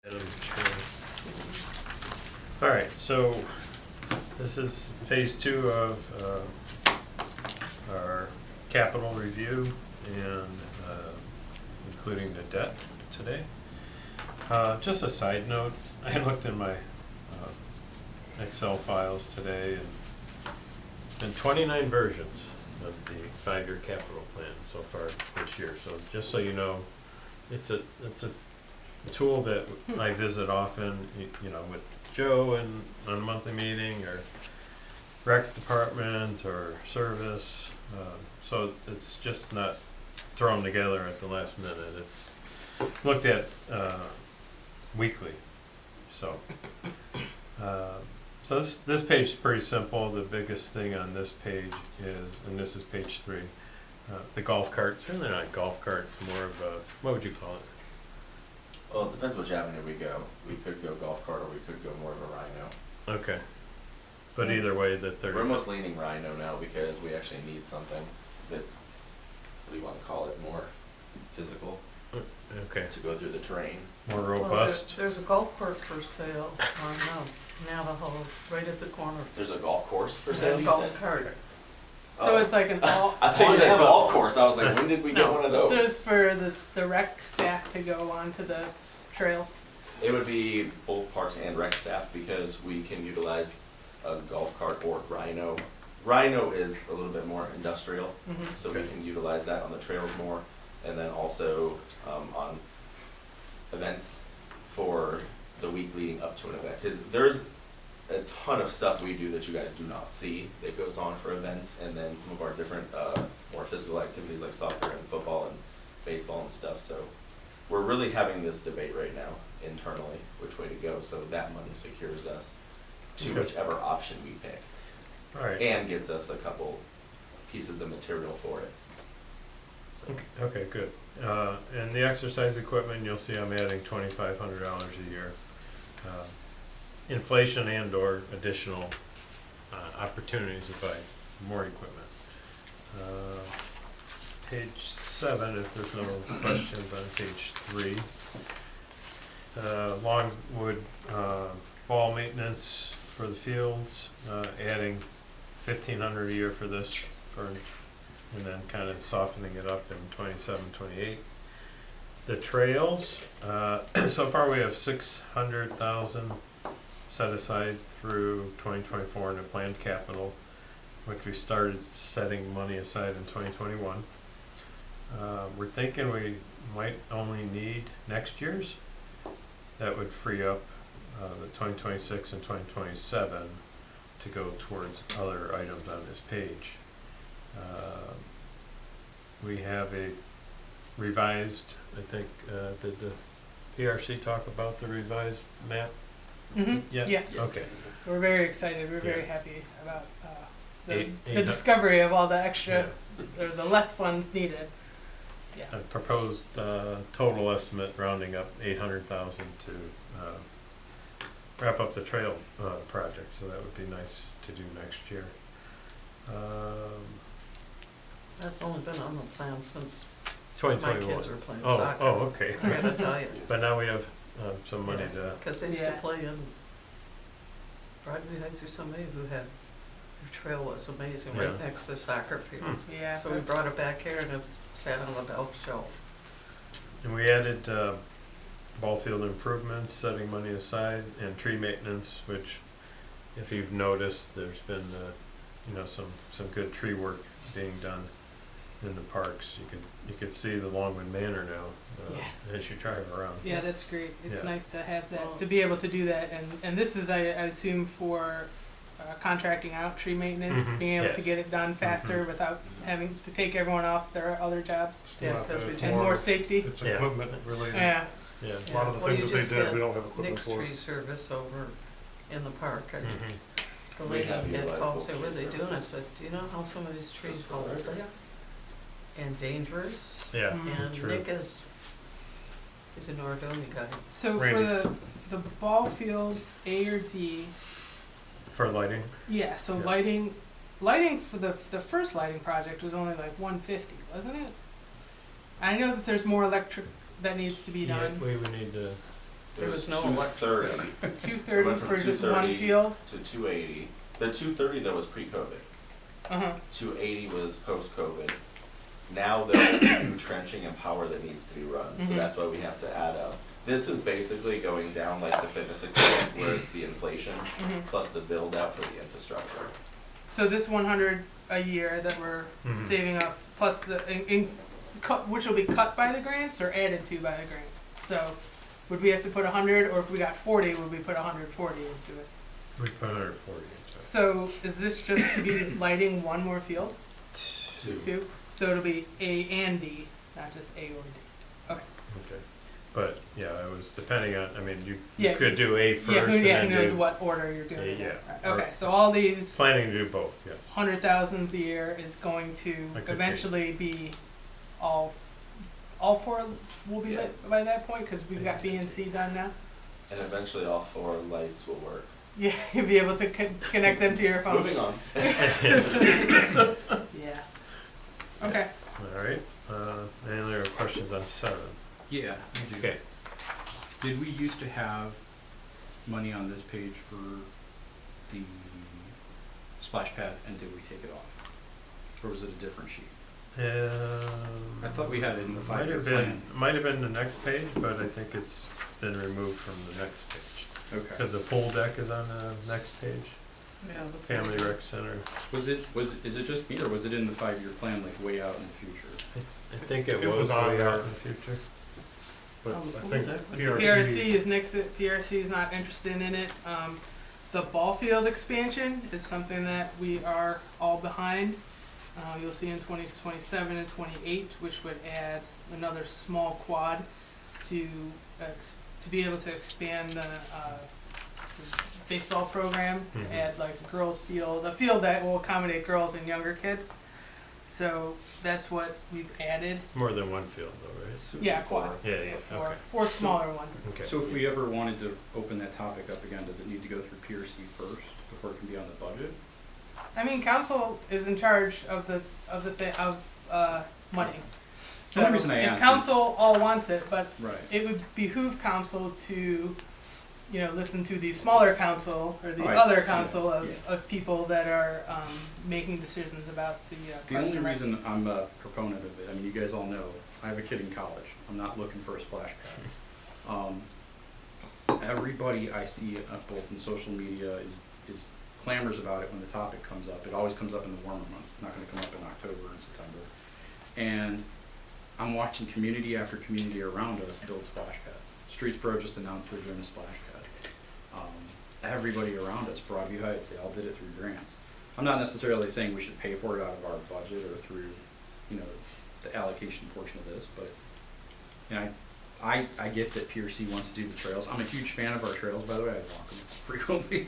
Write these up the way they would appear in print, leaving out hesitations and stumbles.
All right, so this is phase 2 of our capital review and including the debt today. Just a side note, I looked in my Excel files today, and there's been 29 versions of the 5-year capital plan so far this year. So just so you know, it's a tool that I visit often, you know, with Joe and on a monthly meeting, or rec department or service. So it's just not thrown together at the last minute. It's looked at weekly. So so this page is pretty simple. The biggest thing on this page is, and this is page 3, the golf cart. It's really not a golf cart. It's more of a, what would you call it? Well, it depends which avenue we go. We could go golf cart, or we could go more of a rhino. Okay. But either way, that they're... We're most leaning rhino now because we actually need something that's, what do you want to call it, more physical Okay. to go through the terrain. More robust. There's a golf cart for sale on Navajo, right at the corner. There's a golf course for sale, you Golf said? cart. Oh. So it's like an all. I thought you said golf course. I was like, when did we get one of those? So it's for the rec staff to go onto the trails. It would be both parks and rec staff, because we can utilize a golf cart or rhino. Rhino is a little bit more industrial, so we can utilize that on the trails more, and then also on events for the week leading up to an event. Because there's a ton of stuff we do that you guys do not see that goes on for events, and then some of our different more physical activities like soccer and football and baseball and stuff. So we're really having this debate right now internally, which way to go, so that money secures us to whichever option we pick. All right. And gets us a couple pieces of material for it. So. Okay, good. And the exercise equipment, you'll see I'm adding $2,500 a year. Inflation and or additional opportunities to buy more equipment. Page 7, if there's no questions on page 3. Longwood ball maintenance for the fields, adding $1,500 a year for this, and then kind of softening it up in 27, 28. The trails, so far we have $600,000 set aside through 2024 in the planned capital, which we started setting money aside in 2021. We're thinking we might only need next year's. That would free up the 2026 and 2027 to go towards other items on this page. We have a revised, I think, did the PRC talk about the revised map? Yeah? Yes. Okay. We're very excited. We're Yeah. very happy about the Eight- discovery of all the extra, or the less funds needed. Yeah. A proposed total estimate rounding up $800,000 to wrap up the trail project, so that would be nice to do next year. That's only been on the plan since my 2021. kids were playing Oh, soccer. oh, okay. I gotta tell you, But now we have some money to. because they used to Yeah. play in Broadway Heights or somebody who had, their trail was amazing, right Yeah. next to soccer fields. Yeah. So we brought it back here and it's sat on the belt shelf. And we added ball field improvements, setting money aside, and tree maintenance, which, if you've noticed, there's been you know, some good tree work being done in the parks. You could see the Longwood Manor now as you drive around. Yeah, that's great. It's Yeah. nice to have that, to be able to do that, and this is, I assume, for contracting out tree maintenance, Mhm. being able to Yes. get it done faster without having to take everyone off their other jobs, Yeah, Yeah, because we it's and just, more safety. It's Yeah. equipment related. Yeah. Yeah. A lot of the Well, things you that they just did, had we don't have equipment Nick's for. tree service over in the park, and Mhm. the We lady have had utilized called and both said, what are they tree doing? I services. said, do you know how some of these trees are old and dangerous? Yeah, Mhm. And true. Nick is, he's a Nordonia guy. So Randy. for the ball fields A or D, For lighting. yeah. So Yeah. lighting for the first lighting project was only like $150, wasn't it? I know that there's more electric that needs to be Yeah, done. we would need to There was no 230 230 Went from for just one 230 field? to 280. The 230 though was pre-COVID. Uh-huh. 280 was post-COVID. Now there's new trenching and power that needs to be run, so Mhm. that's why we have to add up. This is basically going down like the fitness equipment where it's the inflation Mhm. plus the build out for the infrastructure. So this 100 a year that we're Mhm. saving up, plus cut, which will be cut by the grants or added to by the grants. So would we have to put 100, or if we got 40, would we put 140 into it? We put 140 into it. So is this just to be lighting one more field? Two. So it'll be A and D, not just A or D. Okay. But, yeah, it was depending on, I mean, you Yeah. could do A first Yeah, and who then knows do, what order you're doing it in. yeah. Right, okay, so all these planning to do both, yes. 100,000s a year is going to That could eventually be all four will be Yeah. lit by that point, because we've got B and C done now. And eventually all 4 lights will work. Yeah, you'll be able to connect them to your phone. Moving on. Yeah. Okay. All right, any other questions on 7? Yeah, I do. Okay. Did we used to have money on this page for the splash pad, and did we take it off? Or was it a different sheet? I thought we had it in the Might 5-year have been, plan. might have been the next page, but I think it's been removed from the next page. Okay. Because the pool deck is on the next page, Yeah, the Family Rec Center. Is it just me, or was it in the 5-year plan, like way out in the future? I think it It was was on way there. out in the future. But Oh, I cool. think Definitely. PRC is next. PRC is not interested in it. The ball field expansion is something that we are all behind. You'll see in 2027 and 28, which would add another small quad to be able to expand the baseball program, Mhm. to add like a girls field, a field that will accommodate girls and younger kids. So that's what we've added. More than one field though, right? Yeah, quad. Yeah, yeah, okay. Four smaller ones. Okay. So if we ever wanted to open that topic up again, does it need to go through PRC first before it can be on the budget? I mean, council is in charge of money. So The only reason I ask if is- council all wants it, but Right. it would behoove council to, listen to the smaller council or the Right. other council Yeah, of people that are making decisions about the The Parks only and Rec. reason I'm a proponent of it, I mean, you guys all know, I have a kid in college. I'm not looking for a splash pad. Everybody I see, both in social media, is clamors about it when the topic comes up. It always comes up in the warmer months. It's not going to come up in October and September. And I'm watching community after community around us build splash pads. Streetsboro just announced they're doing a splash pad. Everybody around us, Broadview Heights, they all did it through grants. I'm not necessarily saying we should pay for it out of our budget or through, the allocation portion of this, but, I get that PRC wants to do the trails. I'm a huge fan of our trails, by the way, I walk them frequently.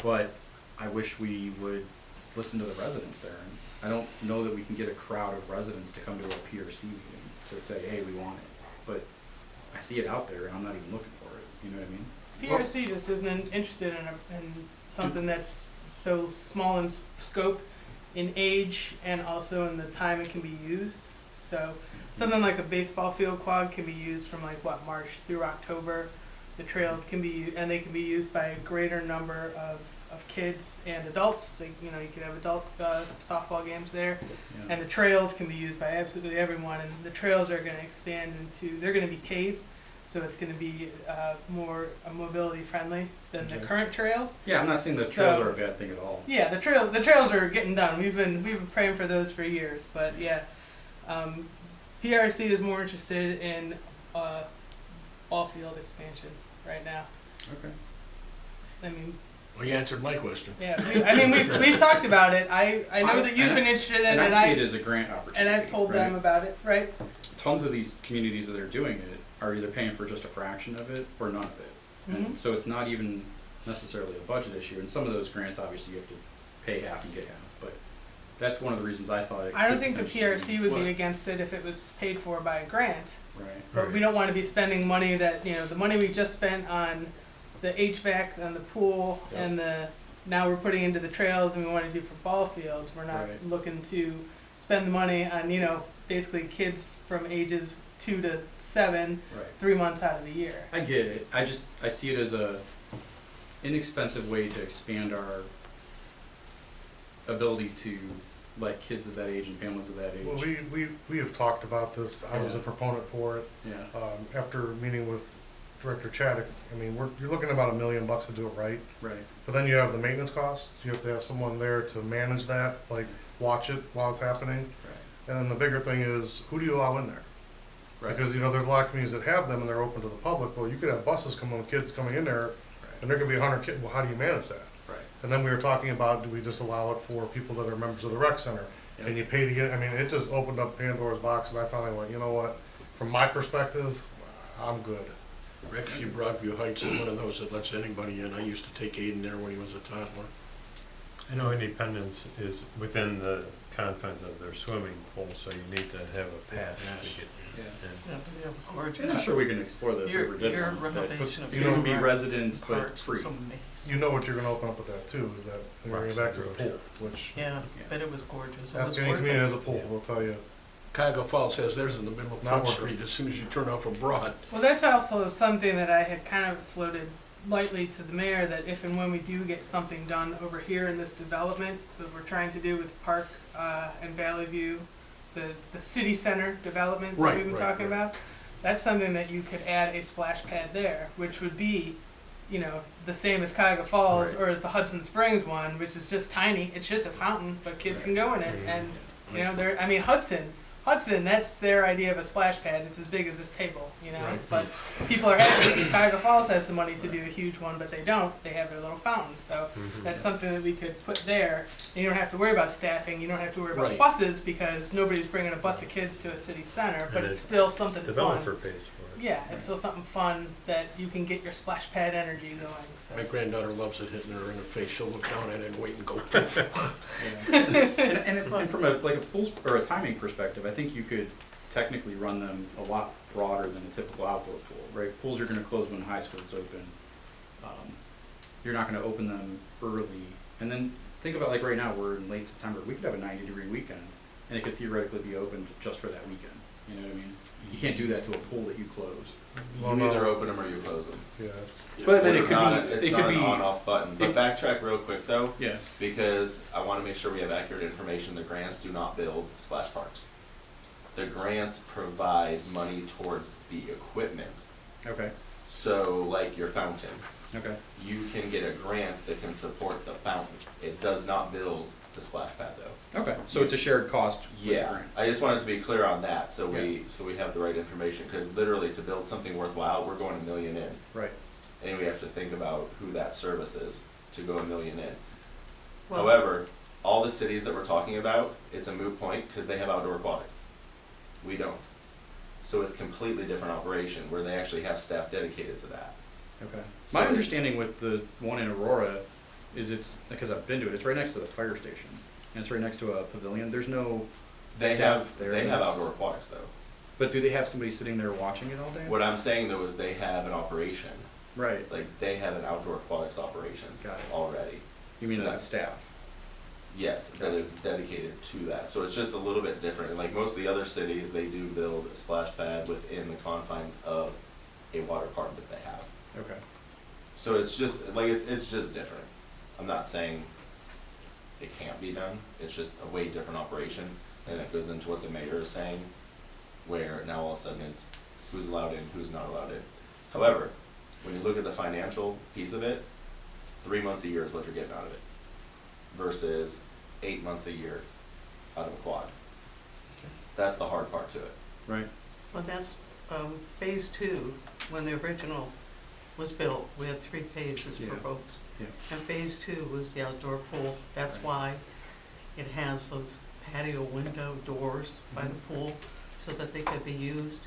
But I wish we would listen to the residents there. And I don't know that we can get a crowd of residents to come to a PRC meeting to say, hey, we want it. But I see it out there and I'm not even looking for it, you know what I mean? PRC just isn't interested in something that's so small in scope, in age, and also in the time it can be used. So something like a baseball field quad can be used from March through October. The trails can be, and they can be used by a greater number of kids and adults. You could have adult softball games there. Yeah. And the trails can be used by absolutely everyone. And the trails are going to expand they're going to be paved. So it's going to be more mobility friendly than the Okay. current trails. Yeah, I'm not saying the trails are a bad thing at all. Yeah, the trails are getting done. We've been praying for those for years. But yeah, PRC is more interested in all field expansion right now. Okay. I mean, Well, you answered my question. yeah. We've talked about it. I know that you've been interested in it, And I see it as a grant opportunity. and I've told them right? about it. Right. Tons of these communities that are doing it are either paying for just a fraction of it or none of it. Mhm. And so it's not even necessarily a budget issue. And some of those grants, obviously, you have to pay half and get half. But that's one of the reasons I thought it I don't could think the potentially PRC would be- be against it if it was paid for by a grant. Right. But we don't want to be spending money that, the money we just spent on the HVAC and the pool Yeah. and now we're putting into the trails and we want to do for ball fields. We're not Right. looking to spend the money on, basically kids from ages 2 to 7, Right. 3 months out of the year. I get it. I see it as a inexpensive way to expand our ability to let kids of that age and families of that age. Well, we have talked about this. I was a Yeah. proponent for it. Yeah, After meeting with Director Chaddock, I mean, you're looking at about $1 million to do it right. right. But then you have the maintenance costs. You have to have someone there to manage that, like watch it while it's happening. Right. And then the bigger thing is, who do you allow in there? Right. Because, you know, there's a lot of communities that have them and they're open to the public. Well, you could have buses coming with kids coming in there, and there could be 100 kids. Well, how do you manage that? Right. And then we were talking about, do we just allow it for people that are members of the rec center? Yeah. Can you pay to get, I mean, it just opened up Pandora's box, and I finally went, you know what? From my perspective, I'm good. Recview Broadview Heights is one of those that lets anybody in. I used to take Aiden there when he was a toddler. I know Independence is within the confines of their swimming pool, so you need to have a pass Yes. to get Yeah. in. Yeah, but yeah, I'm gorgeous. sure we can explore that if we Your, ever did your one, but renovation of you you know, can be your residents but parks free. was amazing. You know what you're gonna open up with that too, is that we're gonna get back to the pool, which Yeah, but it was gorgeous. It that's was any worth community has it. a pool, they'll tell you. Cuyahoga Falls has theirs in the middle of Not Front working. Street as soon as you turn off from Broad. Well, that's also something that I had kind of floated lightly to the mayor, that if and when we do get something done over here in this development that we're trying to do with Park and Valley View, the city center development that Right, we've been right, talking right. about, that's something that you could add a splash pad there, which would be, you know, the same as Cuyahoga Falls Right. or as the Hudson Springs one, which is just tiny. It's just a fountain, but kids can go in it, and you know, I mean, Hudson, that's their idea of a splash pad. It's as big as this table, you know. Right. But people are happy. Cuyahoga Falls has the money to do a huge one, but they don't. They have their little fountain. So Mhm. that's something that we could put there. And you don't have to worry about staffing. You don't have to worry about Right. buses because nobody's bringing a bus of kids to a city center. But And it's the still something Developer fun. pays for it. Yeah, it's still something fun that you can get your splash pad energy going. So. My granddaughter loves it hitting her in the face. She'll look down at it and wait and go poof. Yeah. and from a pool or a timing perspective, I think you could technically run them a lot broader than a typical outdoor pool, right? Pools are going to close when high school's open. You're not going to open them early, and then think about like right now we're in late September. We could have a 90-degree weekend, and it could theoretically be opened just for that weekend. You know what I mean? You can't do that to a pool that you close. Well, You either no, open them or you close them. yeah, it's, But then it It's could not, be. it's It not could an be. on-off button. But it- backtrack real quick though, Yeah. because I want to make sure we have accurate information. The grants do not build splash parks. The grants provide money towards the equipment. Okay. So, like your fountain, Okay. you can get a grant that can support the fountain. It does not build the splash pad though. Okay. So it's a shared cost. with the Yeah, grant. I just wanted to be clear on that, so we have the right information. Because literally, to build something worthwhile, we're going $1 million in, Right. and we have to think about who that service is to go $1 million in. Well, However, all the cities that we're talking about, it's a moot point because they have outdoor aquatics. We don't. So it's completely different operation where they actually have staff dedicated to that. Okay. So My it's- understanding with the one in Aurora is it's, because I've been to it, it's right next to the fire station. And it's right next to a pavilion. There's no They staff have there. they have That's- outdoor aquatics though. But do they have somebody sitting there watching it all day? What I'm saying though is they have an operation. Right. Like they have an outdoor aquatics operation Got it. already. You mean that staff? Yes, that is dedicated to that. So it's just a little bit different. Like most of the other cities, they do build a splash pad within the confines of a water park that they have. Okay. So it's just like it's just different. I'm not saying it can't be done. It's just a way different operation, and it goes into what the mayor is saying, where now all of a sudden it's who's allowed in, who's not allowed in. However, when you look at the financial piece of it, 3 months a year is what you're getting out of it, versus 8 months a year out of a quad. That's the hard part to it. Right. well, that's phase 2. When the original was built, we had 3 phases Yeah. proposed. Yeah. And phase 2 was the outdoor pool. That's Right. why it has those patio window doors by the pool so that they could be used.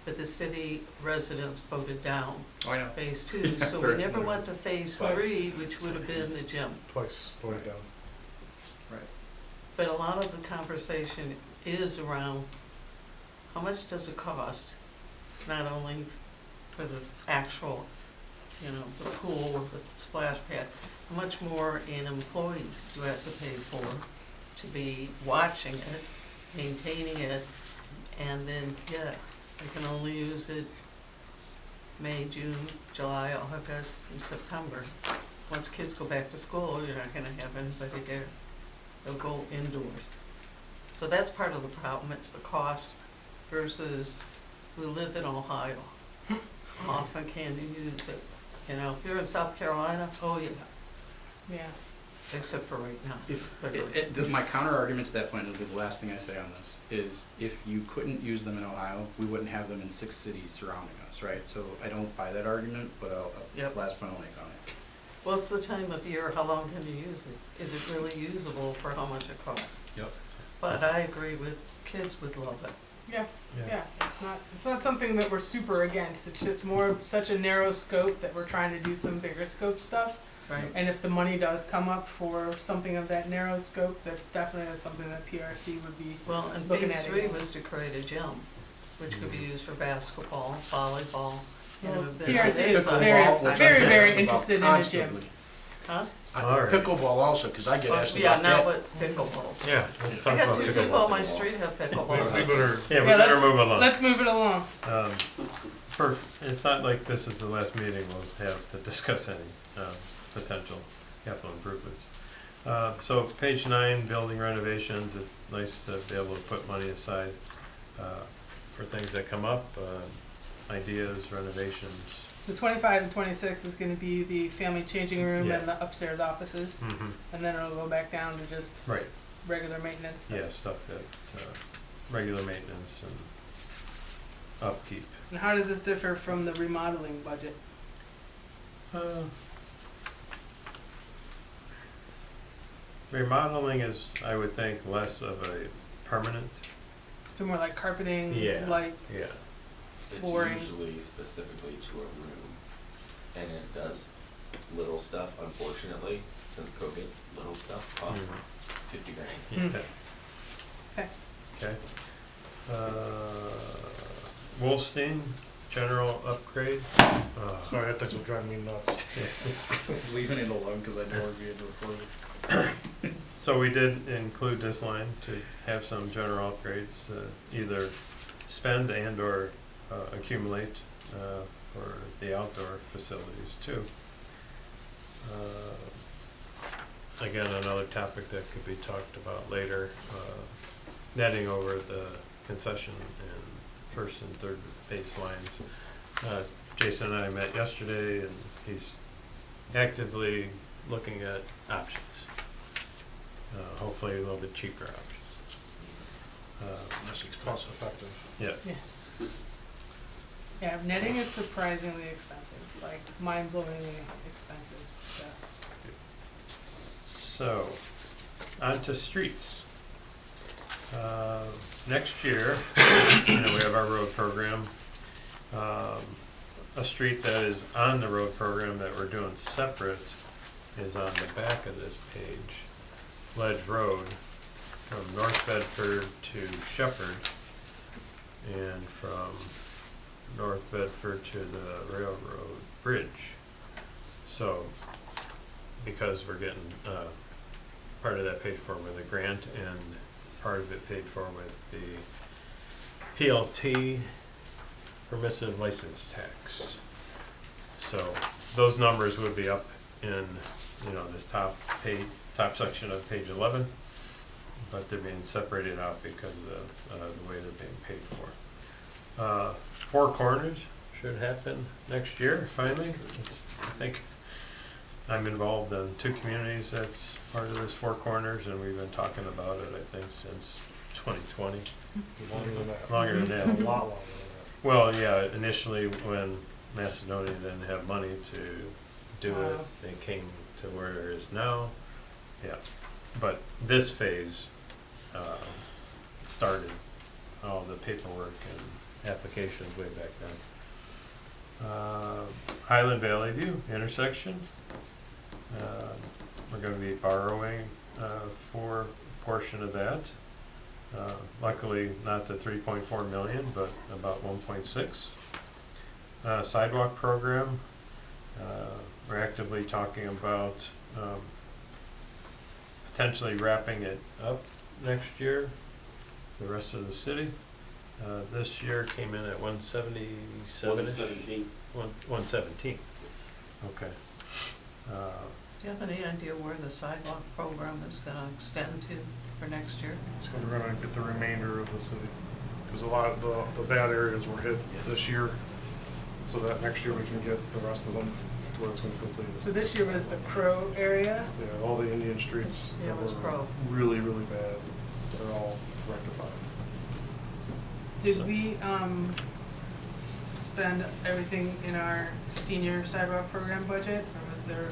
But the city residents voted down Oh, I know. phase 2, so we Very never familiar. went to phase Twice. 3, which would have been the gym. twice voted down. Right. But a lot of the conversation is around how much does it cost, not only for the actual, you know, the pool or the splash pad, how much more in employees do you have to pay for to be watching it, maintaining it, and then get They can only use it May, June, July, August, and September. Once kids go back to school, you're not gonna have anybody there. They'll go indoors. So that's part of the problem, it's the cost versus we live in Ohio. How often can you use it? You know, if you're in South Carolina, oh yeah, Yeah. except for right now. My counter argument to that point, will be the last thing I say on this, is if you couldn't use them in Ohio, we wouldn't have them in 6 cities surrounding us, right? So I don't buy that argument, but Yep. last point I'll make on it. Well, it's the time of year, how long can you use it? Is it really usable for how much it costs? Yep. But I agree with, kids would love it. Yeah, yeah, it's not something that we're super against, it's just more of such a narrow scope that we're trying to do some bigger scope stuff. Right. And if the money does come up for something of that narrow scope, that's definitely something that PRC would be Well, and looking phase at three again. was to create a gym, which could be used for basketball, volleyball. you know, Well, but PRC this is side- very, Pickleball, which I very, get very asked about interested in a gym. constantly. Huh? All right. Pickleball also, because I get Well, asked yeah, about now that. with pickleballs. Yeah, let's talk I got about 2 people pickleball. on my street have We pickleballs. better, Yeah, we Yeah, better let's- move along. Let's move it along. It's not like this is the last meeting we'll have to discuss any potential capital improvements. So page 9, building renovations, it's nice to be able to put money aside for things that come up, ideas, renovations. The 25 and 26 is gonna be the family changing room Yeah. and the upstairs offices, Mm-hmm. and then it'll go back down to just Right, regular maintenance. yeah, stuff that, regular maintenance and upkeep. And how does this differ from the remodeling budget? Remodeling is, I would think, less of a permanent. So more like carpeting, Yeah, lights, It's flooring. usually specifically to a room, and it does little stuff, unfortunately, since COVID, little stuff costs Mhm. 50 grand. Yeah. Okay. Okay. Wolstein, general upgrade. sorry, that thing's what drive me nuts. I was leaving it alone because I know we're being recorded. So we did include this line to have some general upgrades, either spend and or accumulate for the outdoor facilities too. Again, another topic that could be talked about later, netting over the concession and first and third base lines. Jason and I met yesterday and he's actively looking at options. Hopefully a little bit cheaper options. Less expensive. Cost effective. Yeah, Yeah, netting is surprisingly expensive, like mind-blowingly expensive, so. so, on to streets. Next year, we have our road program. A street that is on the road program that we're doing separate is on the back of this page. Ledge Road, from North Bedford to Shepherd, and from North Bedford to the railroad bridge. So, because we're getting part of that paid for with a grant and part of it paid for with the PLT, permissive license tax. So those numbers would be up in, this top section of page 11, but they're being separated out because of the way they're being paid for. Four Corners should happen next year, finally. I think I'm involved in 2 communities that's part of this Four Corners, and we've been talking about it, I think, since 2020. Longer than that. Longer than A that. lot longer Well, yeah, initially when Macedonia didn't have money to do it, Wow. they came to where it is now. Yeah, but this phase started all the paperwork and applications way back then. Highland Valley View intersection. We're going to be borrowing for a portion of that. Luckily, not the 3.4 million, but about 1.6. Sidewalk program. We're actively talking about potentially wrapping it up next year, the rest of the city. This year came in at 177. 117. 117. Okay. Do you have any idea where the sidewalk program is gonna extend to for next year? So we're gonna get the remainder of the city, because a lot of the bad areas were hit this year, so that next year we can get the rest of them to where it's gonna complete. So this year was the Crow area. Yeah, all the Indian streets Yeah, that it was were Crow. really, really bad, they're all rectified. Did So- we spend everything in our senior sidewalk program budget, or was there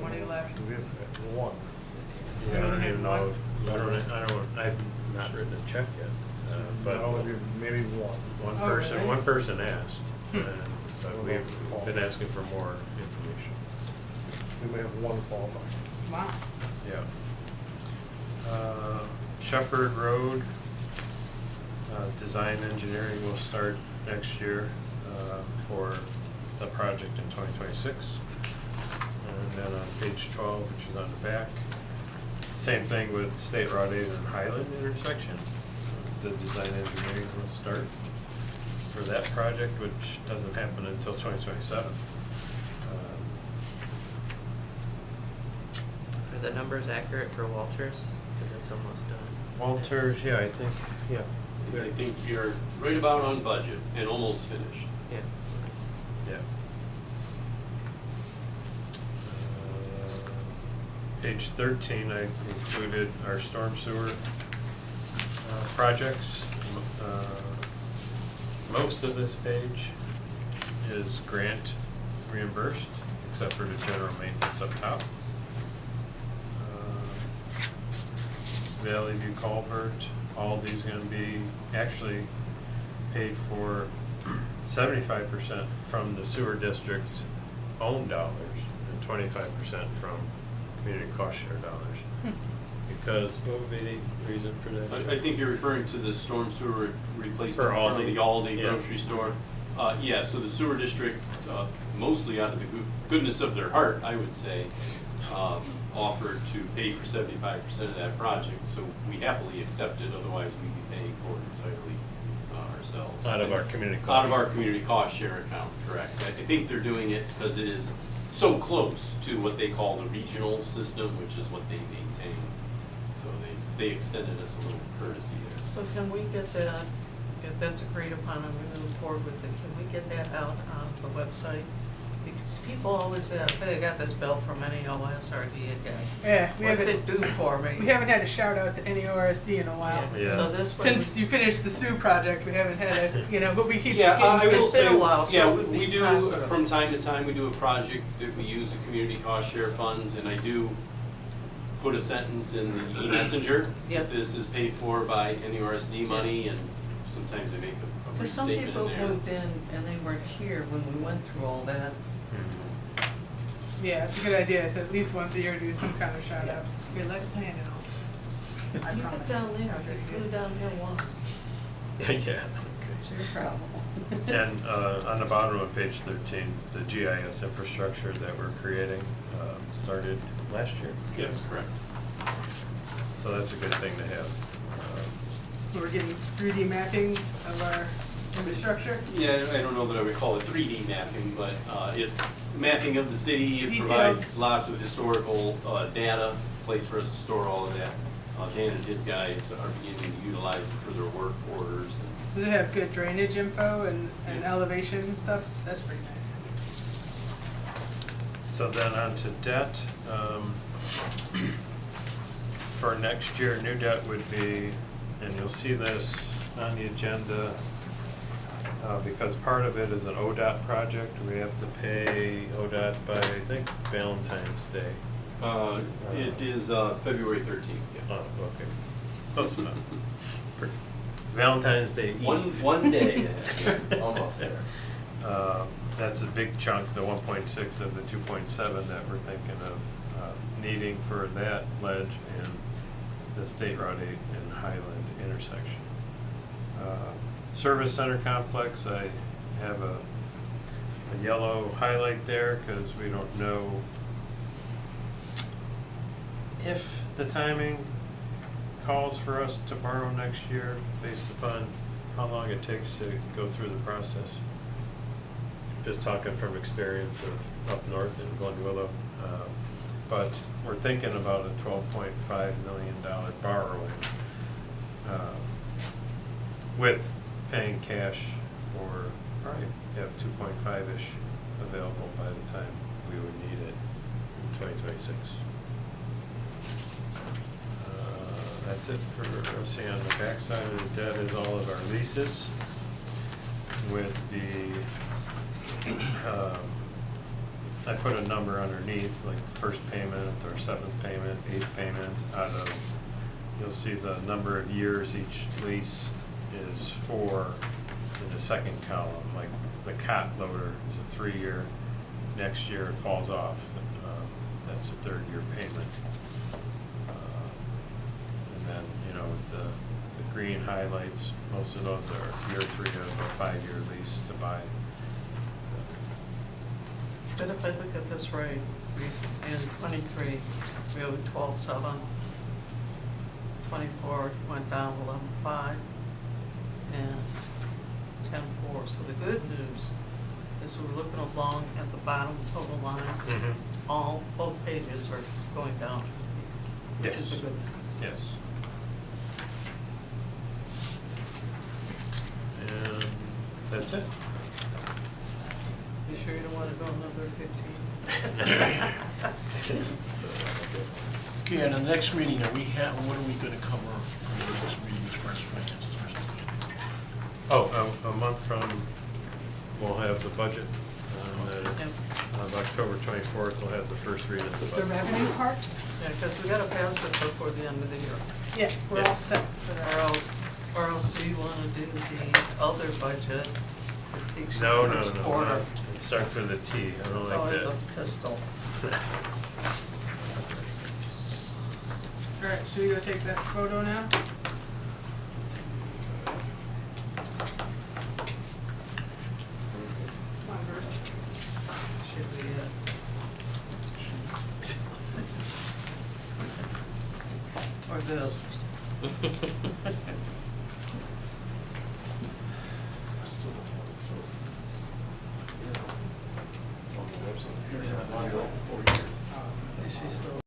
money left? Do we have one? Yeah, I don't only even had know one? if, I've not written a check yet. But But only maybe one. Oh, really? one person asked, Hmm. but we've been asking for more information. We may have one qualified. Wow. Yeah. Shepherd Road, design engineering will start next year for the project in 2026. And then on page 12, which is on the back, same thing with State Route 8 and Highland intersection. The design engineering will start for that project, which doesn't happen until 2027. Are the numbers accurate for Walters? Because it's almost done. Walters, yeah, I think, yeah. I think you're right about on budget and almost finished. Yeah. Yeah. Page 13, I included our storm sewer projects. Most of this page is grant reimbursed, except for the general maintenance up top. Valley View Culvert, Aldi's gonna be actually paid for 75% from the sewer district's own dollars and 25% from community cost share dollars. Because, what would be the reason for that? I think you're referring to the storm sewer replacement For in front of Aldi. the Aldi Yeah. grocery store. Yeah, so the sewer district, mostly out of the goodness of their heart, I would say, offered to pay for 75% of that project, so we happily accepted, otherwise we'd be paying for it entirely ourselves. Out of our community cost. Out of our community cost share account, correct. I think they're doing it because it is so close to what they call the regional system, which is what they maintain. So they extended us a little courtesy there. So can we get that, if that's agreed upon and we move forward with it, can we get that out on the website? Because people always say, hey, I got this bill from NEOS, or do you get, Yeah, we what's haven't, it do for me? we haven't had a shout out to any ORSD in a while. Yeah. So this way. Since you finished the Sioux project, we haven't had a, but we keep Yeah, I getting, will It's been say, a while, so yeah, it would we be do, faster. from time to time, we do a project that we use the community cost share funds, and I do put a sentence in the e-messenger Yep. that this is paid for by NURSD money, and sometimes I make a brief Because some statement people in there. moved in and they weren't here when we went through all that. yeah, it's a good idea, to at least once a year do some kind of shout out. We like playing it all. I You promise. went down there, you flew down here once, Yeah, it's your problem. okay. And on the bottom of page 13, is the GIS infrastructure that we're creating, started last year. Yes, correct. So that's a good thing to have. We're getting 3D mapping of our infrastructure. Yeah, I don't know that I would call it 3D mapping, but it's mapping of the city. It Details. provides lots of historical data, place for us to store all of that. Dan and his guys are beginning to utilize it for their work orders. Does it have good drainage info and Yeah. elevation and stuff? That's pretty nice. So then on to debt. For next year, new debt would be, and you'll see this on the agenda, because part of it is an ODOT project. We have to pay ODOT by, I think, Valentine's Day. It is February 13th. Yeah. Oh, okay. Close enough. Valentine's Day Eve. One day, almost there. That's a big chunk, the 1.6 of the 2.7 that we're thinking of needing for that ledge and the State Route 8 and Highland intersection. Service Center Complex, I have a yellow highlight there because we don't know if the timing calls for us to borrow next year based upon how long it takes to go through the process. Just talking from experience of up north in Glen Willow. But we're thinking about a $12.5 million borrowing with paying cash for probably have 2.5-ish available by the time we would need it in 2026. That's it for, let's see, on the back side of the debt is all of our leases with the, I put a number underneath, like the first payment or seventh payment, eighth payment out of, you'll see the number of years each lease is for in the second column, like the cot loader is a 3-year, next year it falls off, that's the 3rd year payment. And then, you know, the green highlights, most of those are year 3 of a 5-year lease to buy. But if I look at this right, in 23, we owed 12.7. 24 went down 11.5, and 10.4. So the good news is we're looking along at the bottom total line. Both pages are going down, which is a good thing. Yes. And that's it. You sure you don't want to go another 15? Okay, and the next meeting, what are we gonna cover in the next meeting as far as finances or something? Oh, a month from, we'll have the budget. Yep. On October 24th, we'll have the first read of the The budget. revenue part? Yeah, because we gotta pass it before the end of the year. Yeah, we're all set for that. Or else do you wanna do the other budget that takes you No, the no, first no, quarter? no. It starts with a T. I don't It's like always that. a pistol. All right, so you gonna take that photo now? Come on, Bert. Should be it. Or this. Is she still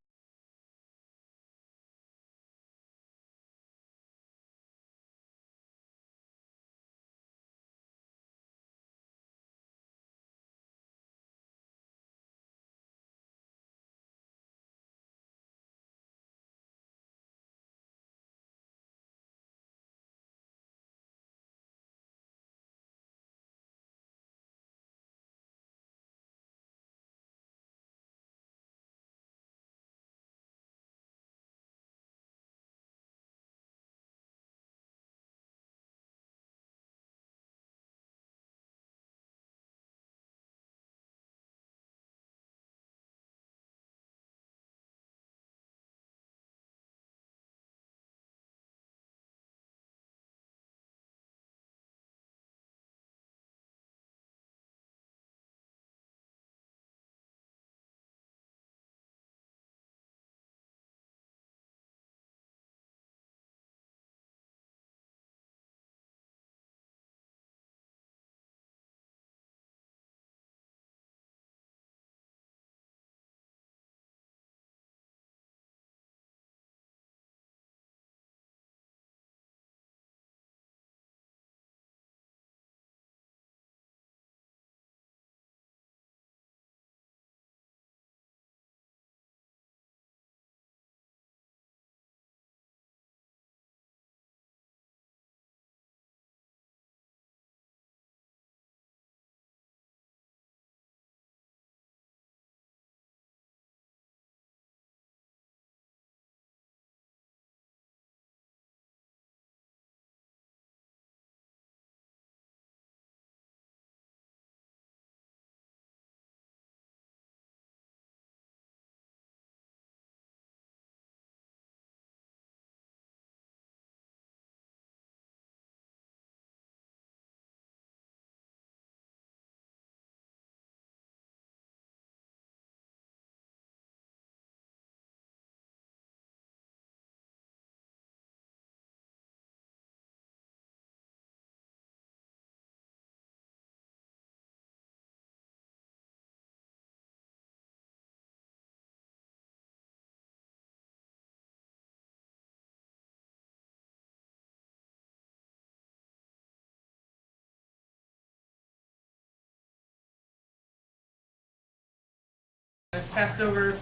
passed over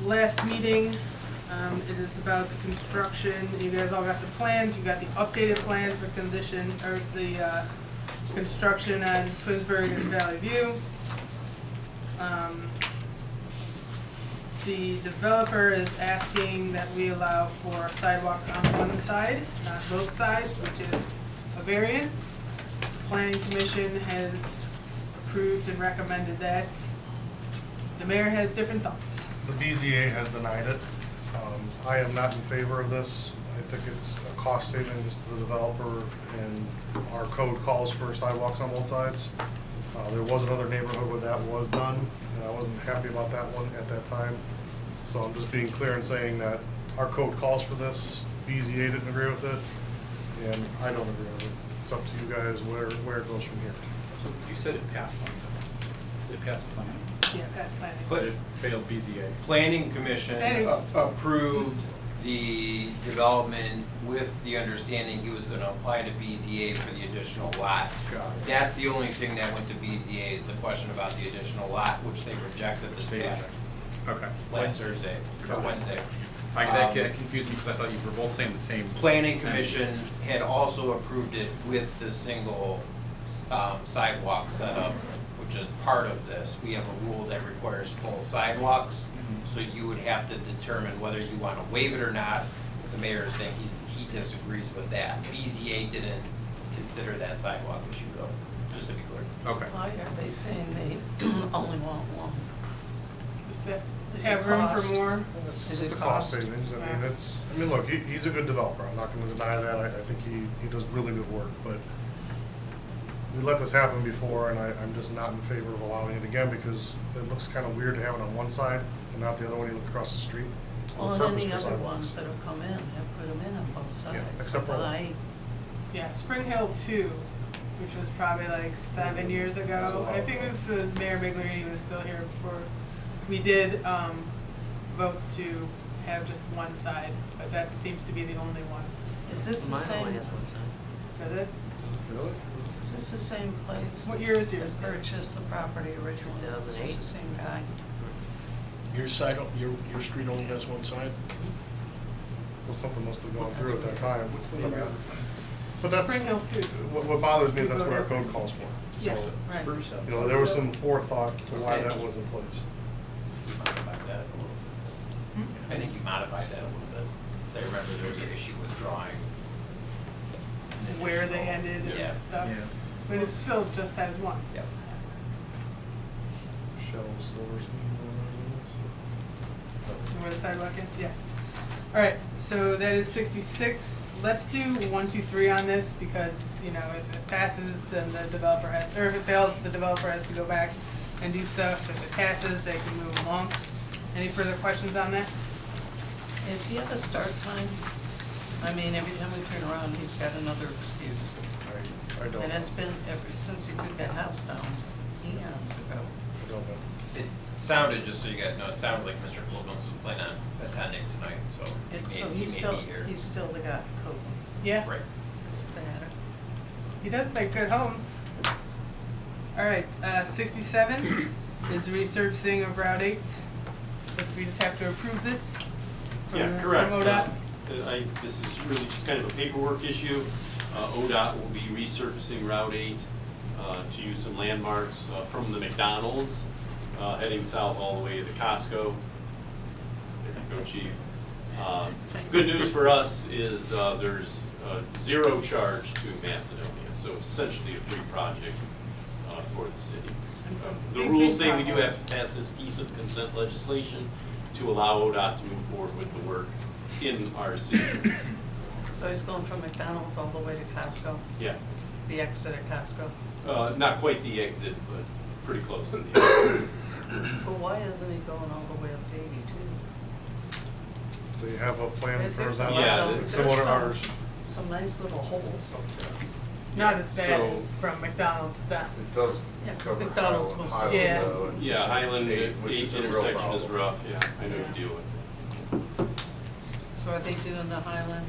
last meeting. It is about the construction. You guys all got the plans. You got the updated plans for condition, or the construction on Twinsburg and Valley View. The developer is asking that we allow for sidewalks on one side, not both sides, which is a variance. Planning Commission has approved and recommended that. The mayor has different thoughts. The BZA has denied it. I am not in favor of this. I think it's a cost savings to the developer, and our code calls for sidewalks on both sides. There was another neighborhood where that was done, and I wasn't happy about that one at that time. So I'm just being clear and saying that our code calls for this. BZA didn't agree with it, and I don't agree with it. It's up to you guys where it goes from here. So you said it passed on, it passed planning, Yeah, past planning. but it failed BZA. Planning Commission Planning. approved the development with the understanding he was gonna apply to BZA for the additional lot. Got it. That's the only thing that went to BZA is the question about the additional lot, which they rejected this past Okay. last Thursday, or Wednesday. That confused me because I thought you were both saying the same. Planning Commission had also approved it with the single sidewalk setup, which is part of this. We have a rule that requires full sidewalks, so you would have to determine whether you want to waive it or not. The mayor is saying he disagrees with that. BZA didn't consider that sidewalk issue though, just to be clear. Okay. Why are they saying they only want one? Just to Is it have room cost? for more. Is It's it a cost cost? savings. I mean, look, he's a good developer. I'm not gonna deny that. I think he does really good work, but we let this happen before, and I'm just not in favor of allowing it again because it looks kind of weird to have it on one side and not the other one you look across the street. Well, The and purpose any for other sidewalks. ones that have come in have put them in on both sides. except for- Why? Yeah, Spring Hill 2, which was probably like 7 years ago. I think it was the Mayor Migliorini was still here before. We did vote to have just one side, but that seems to be the only one. Is this the Mine same, only has one side. Is it? Really? is this the same place? What year is yours? That purchased the property originally? Is this 2008. the same guy? Your side, your street only has one side? So something must have gone through at that time. What's the number? But that's, Spring Hill 2. what bothers me is that's what our code calls for. Yeah. So, Right. Spruce House. you know, there was some forethought to why that was in place. You modified that a little. Hmm? I think you modified that a little bit. So I remember there was an issue with drawing. an Where they additional- ended Yeah. and stuff. Yeah. But it still just has one. Yep. Shell Silverstein. Where the sidewalk is, yes. All right, so that is 66. Let's do 1, 2, 3 on this because, you know, if it passes, then the developer has, or if it fails, the developer has to go back and do stuff. If it passes, they can move along. Any further questions on that? Is he at a start time? I mean, every time we turn around, he's got another excuse. I don't And it's know. been ever since he took that house down eons ago. I don't know. It sounded, just so you guys know, it sounded like Mr. Coolman's was planning on attending tonight, so So he he's may still, be here. he's still the guy, Copeland's. Yeah, Right. It's bad. he does make good homes. All right, 67 is resurfacing of Route 8. Guess we just have to approve this from Yeah, from correct. ODOT. This is really just kind of a paperwork issue. ODOT will be resurfacing Route 8 to use some landmarks from the McDonald's, heading south all the way to the Costco. There you go, chief. Good news for us is there's zero charge to Macedonia, so it's essentially a free project for the city. And some The big, rules big say we do have potholes. to pass this piece of consent legislation to allow ODOT to move forward with the work in our city. So he's going from McDonald's all the way to Costco, Yeah, the exit at Costco. not quite the exit, but pretty close to the exit. But why isn't he going all the way up to 82? They have a plan for There's a that. lot Yeah, of- it's It's there's similar to some- ours. Some nice little holes up there. Not as bad So- as from McDonald's down. It does Yeah, cover McDonald's Highland- must- Highland Yeah. though, and Yeah, Highland, which is a real intersection is problem. rough, yeah, I know you deal with So are they doing the Highland?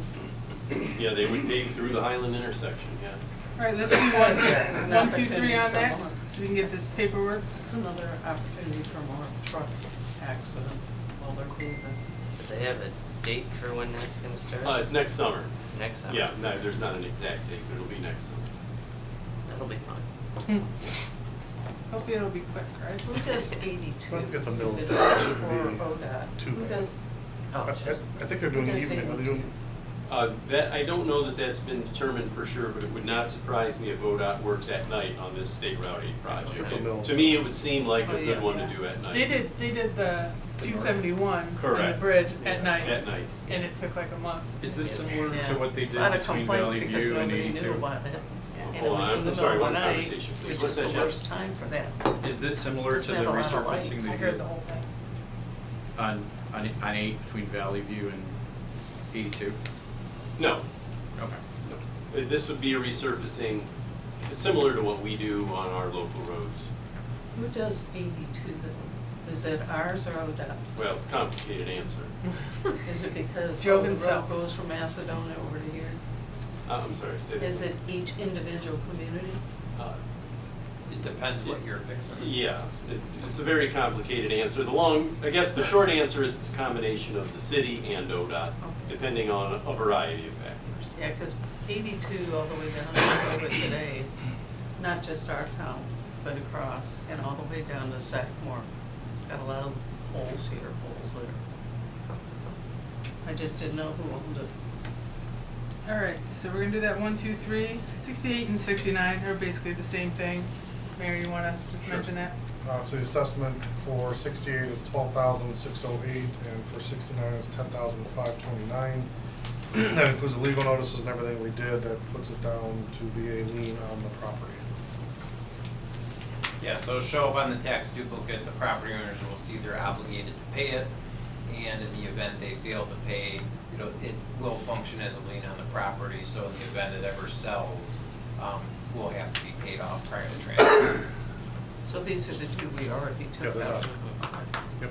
it. Yeah, they would pave through the Highland intersection, yeah. All right, let's do one, An 2, 3 on opportunity that, for more. so we can get this paperwork. It's another opportunity for more truck accidents while they're moving. But they have a date for when that's gonna start? It's next summer. Next summer? Yeah, no, there's not an exact date, but it'll be next summer. That'll be fun. Hopefully it'll be quick, right? Who does 82? I think it's a middle Is it of us it. or Maybe ODOT? two Who bad. does, Oh, I it's just, think they're doing who does evening, are they 82? doing? That, I don't know that that's been determined for sure, but it would not surprise me if ODOT works at night on this State Route 8 project. It's a mill. To me, it would seem like Oh, a yeah. good one to do at night. They did the 271 and the Correct. bridge Yeah, at night, At night. and it took like a month. Is this Yeah. similar to what they a did lot of between complaints Valley because View and nobody knew 82? about it. And it Hold was on, in the I'm sorry, middle of the one night, conversation, please. which What's is that, the Jeff? worst time for that. Is this similar to It's the not a lot of resurfacing lights. I they heard did the whole thing. On 8 between Valley View and 82? No, Okay. no. This would be a resurfacing, similar to what we do on our local roads. Who does 82 then? Is it ours or ODOT? Well, it's a complicated answer. Is it because Joe the road himself. goes from Macedonia over to here? I'm sorry, say that. Is it each individual community? Uh, It depends what you're fixing. Yeah, it's a very complicated answer. I guess the short answer is it's a combination of the city and ODOT, depending on a variety of factors. Yeah, because 82 all the way down to over today, it's not just our town, but across, and all the way down to Sackmore. It's got a lot of holes here, holes there. I just didn't know who owned it. All right, so we're gonna do that 1, 2, 3. 68 and 69 are basically the same thing. Mary, you wanna just Sure. mention that? So the assessment for 68 is 12,608, and for 69 is 10,529. That includes the legal notices and everything we did, that puts it down to be a lien on the property. Yeah, so show up on the tax duplicate, the property owners will see they're obligated to pay it, and in the event they fail to pay, it will function as a lien on the property, so in the event it ever sells, will have to be paid off prior to transfer. So these are the two we already Yeah, took those out. Yep.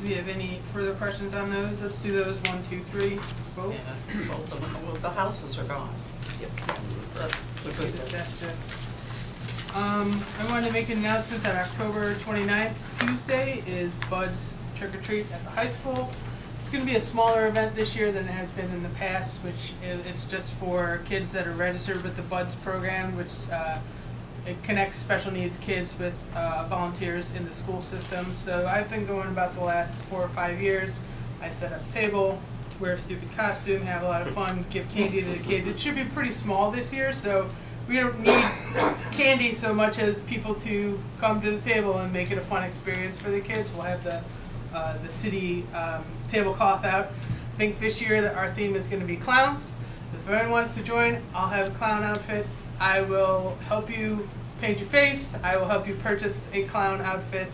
Do we have any further questions on those? Let's do those 1, 2, 3, vote. Yeah, both of them, well, the houses are gone. yep. That's the good Just thing. have to- I wanted to make an announcement that October 29th, Tuesday, is Bud's Trick or Treat at the high school. It's gonna be a smaller event this year than it has been in the past, which it's just for kids that are registered with the Bud's program, which, it connects special needs kids with, volunteers in the school system. So I've been going about the last 4 or 5 years. I set up a table, wear a stupid costume, have a lot of fun, give candy to the kids. It should be pretty small this year, so we don't need candy so much as people to come to the table and make it a fun experience for the kids. We'll have the city tablecloth out. I think this year that our theme is going to be clowns. If anyone wants to join, I'll have a clown outfit. I will help you paint your face. I will help you purchase a clown outfit.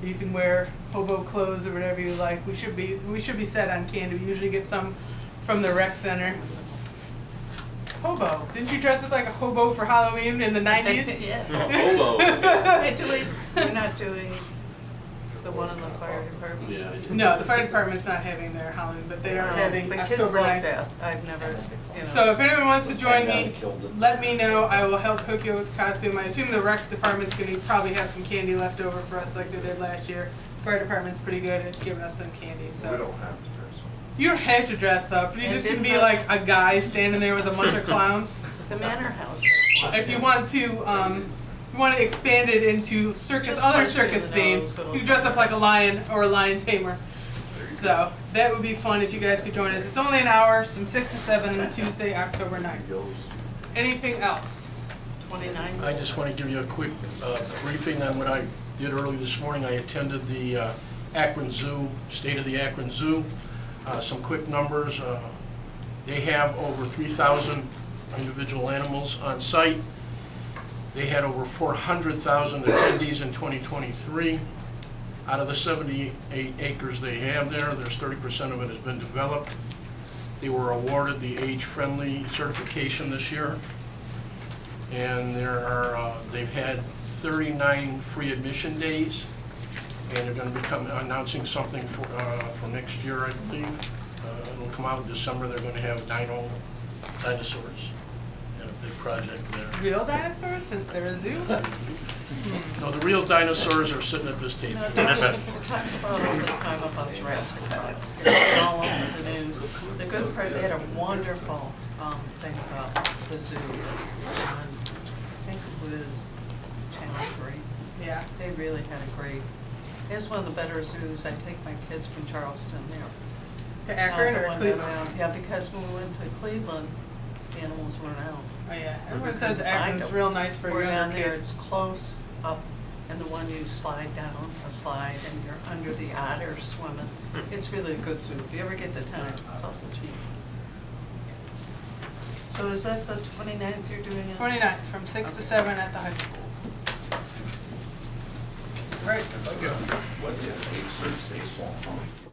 You can wear hobo clothes or whatever you like. We should be set on candy. We usually get some from the rec center. Hobo. Didn't you dress up like a hobo for Halloween in the 90s? Yeah. Hobo. We're not doing the one in the fire department? Yeah. No, the fire department's not having their Halloween, but they are having The kids October love 9th. that. I've never, So if anyone wants to join me, let me know. I will help hook you with a costume. I assume the rec department's gonna probably have some candy left over for us like they did last year. Fire department's pretty good at giving us some candy, so. We don't have to dress up. You don't have to dress up. You're And just gonna be didn't like a guy standing there with a bunch of clowns. the Manor House has one. If you want to expand it into circus, Just other punch me in circus the theme, nose, it'll- you dress up like a lion or a lion tamer. So that would be fun if you guys could join us. It's only an hour, from 6 to 7 on Tuesday, October 9th. Anything else? 29. I just want to give you a quick briefing on what I did early this morning. I attended the Akron Zoo, State of the Akron Zoo. Some quick numbers. They have over 3,000 individual animals on site. They had over 400,000 attendees in 2023. Out of the 78 acres they have there's 30% of it has been developed. They were awarded the age-friendly certification this year. And they've had 39 free admission days. And they're going to be announcing something for next year, I believe. It'll come out in December. They're going to have dinosaurs at a big project there. Real dinosaurs, since they're a zoo? No, the real dinosaurs are sitting at this table. No, it talks about all the time about Jurassic Park. It's all over the news. The good part, they had a wonderful thing about the zoo on, I think it was Channel 3. Yeah. They really had a great, it's one of the better zoos. I take my kids from Charleston there. To Akron Not the or one Cleveland? down- Yeah, because when we went to Cleveland, the animals weren't out. Oh, yeah. We Everyone couldn't says find Akron's them. real nice for We're down younger there, kids. it's close up, and the one you slide down a slide and you're under the otter swimming. It's really a good zoo. If you ever get the time, it's also cheap. So is that the 29th you're doing it? 29th, from 6 to 7 at the high school. Right. What is HCC?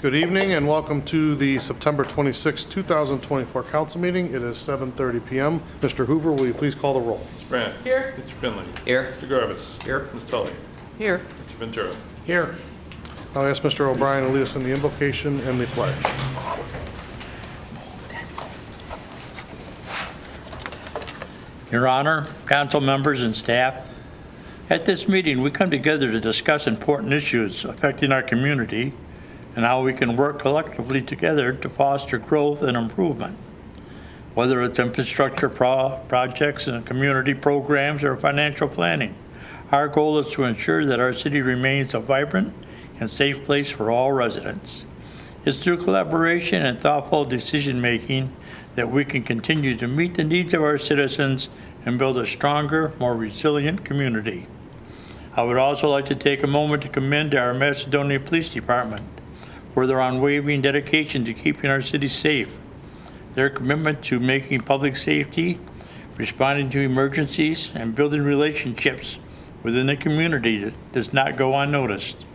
Good evening and welcome to the September 26, 2024 council meeting. It is 7:30 PM. Mr. Hoover, will you please call the roll? Ms. Brandt. Here. Mr. Finley. Here. Mr. Garvis. Here. Ms. Tully. Here. Mr. Ventura. Here. I'll ask Mr. O'Brien to lead us in the invocation and the pledge. Your Honor, council members and staff, at this meeting, we come together to discuss important issues affecting our community and how we can work collectively together to foster growth and improvement. Whether it's infrastructure projects and community programs or financial planning, our goal is to ensure that our city remains a vibrant and safe place for all residents. It's through collaboration and thoughtful decision-making that we can continue to meet the needs of our citizens and build a stronger, more resilient community. I would also like to take a moment to commend our Macedonia Police Department for their unwavering dedication to keeping our city safe. Their commitment to making public safety, responding to emergencies, and building relationships within the community does not go unnoticed.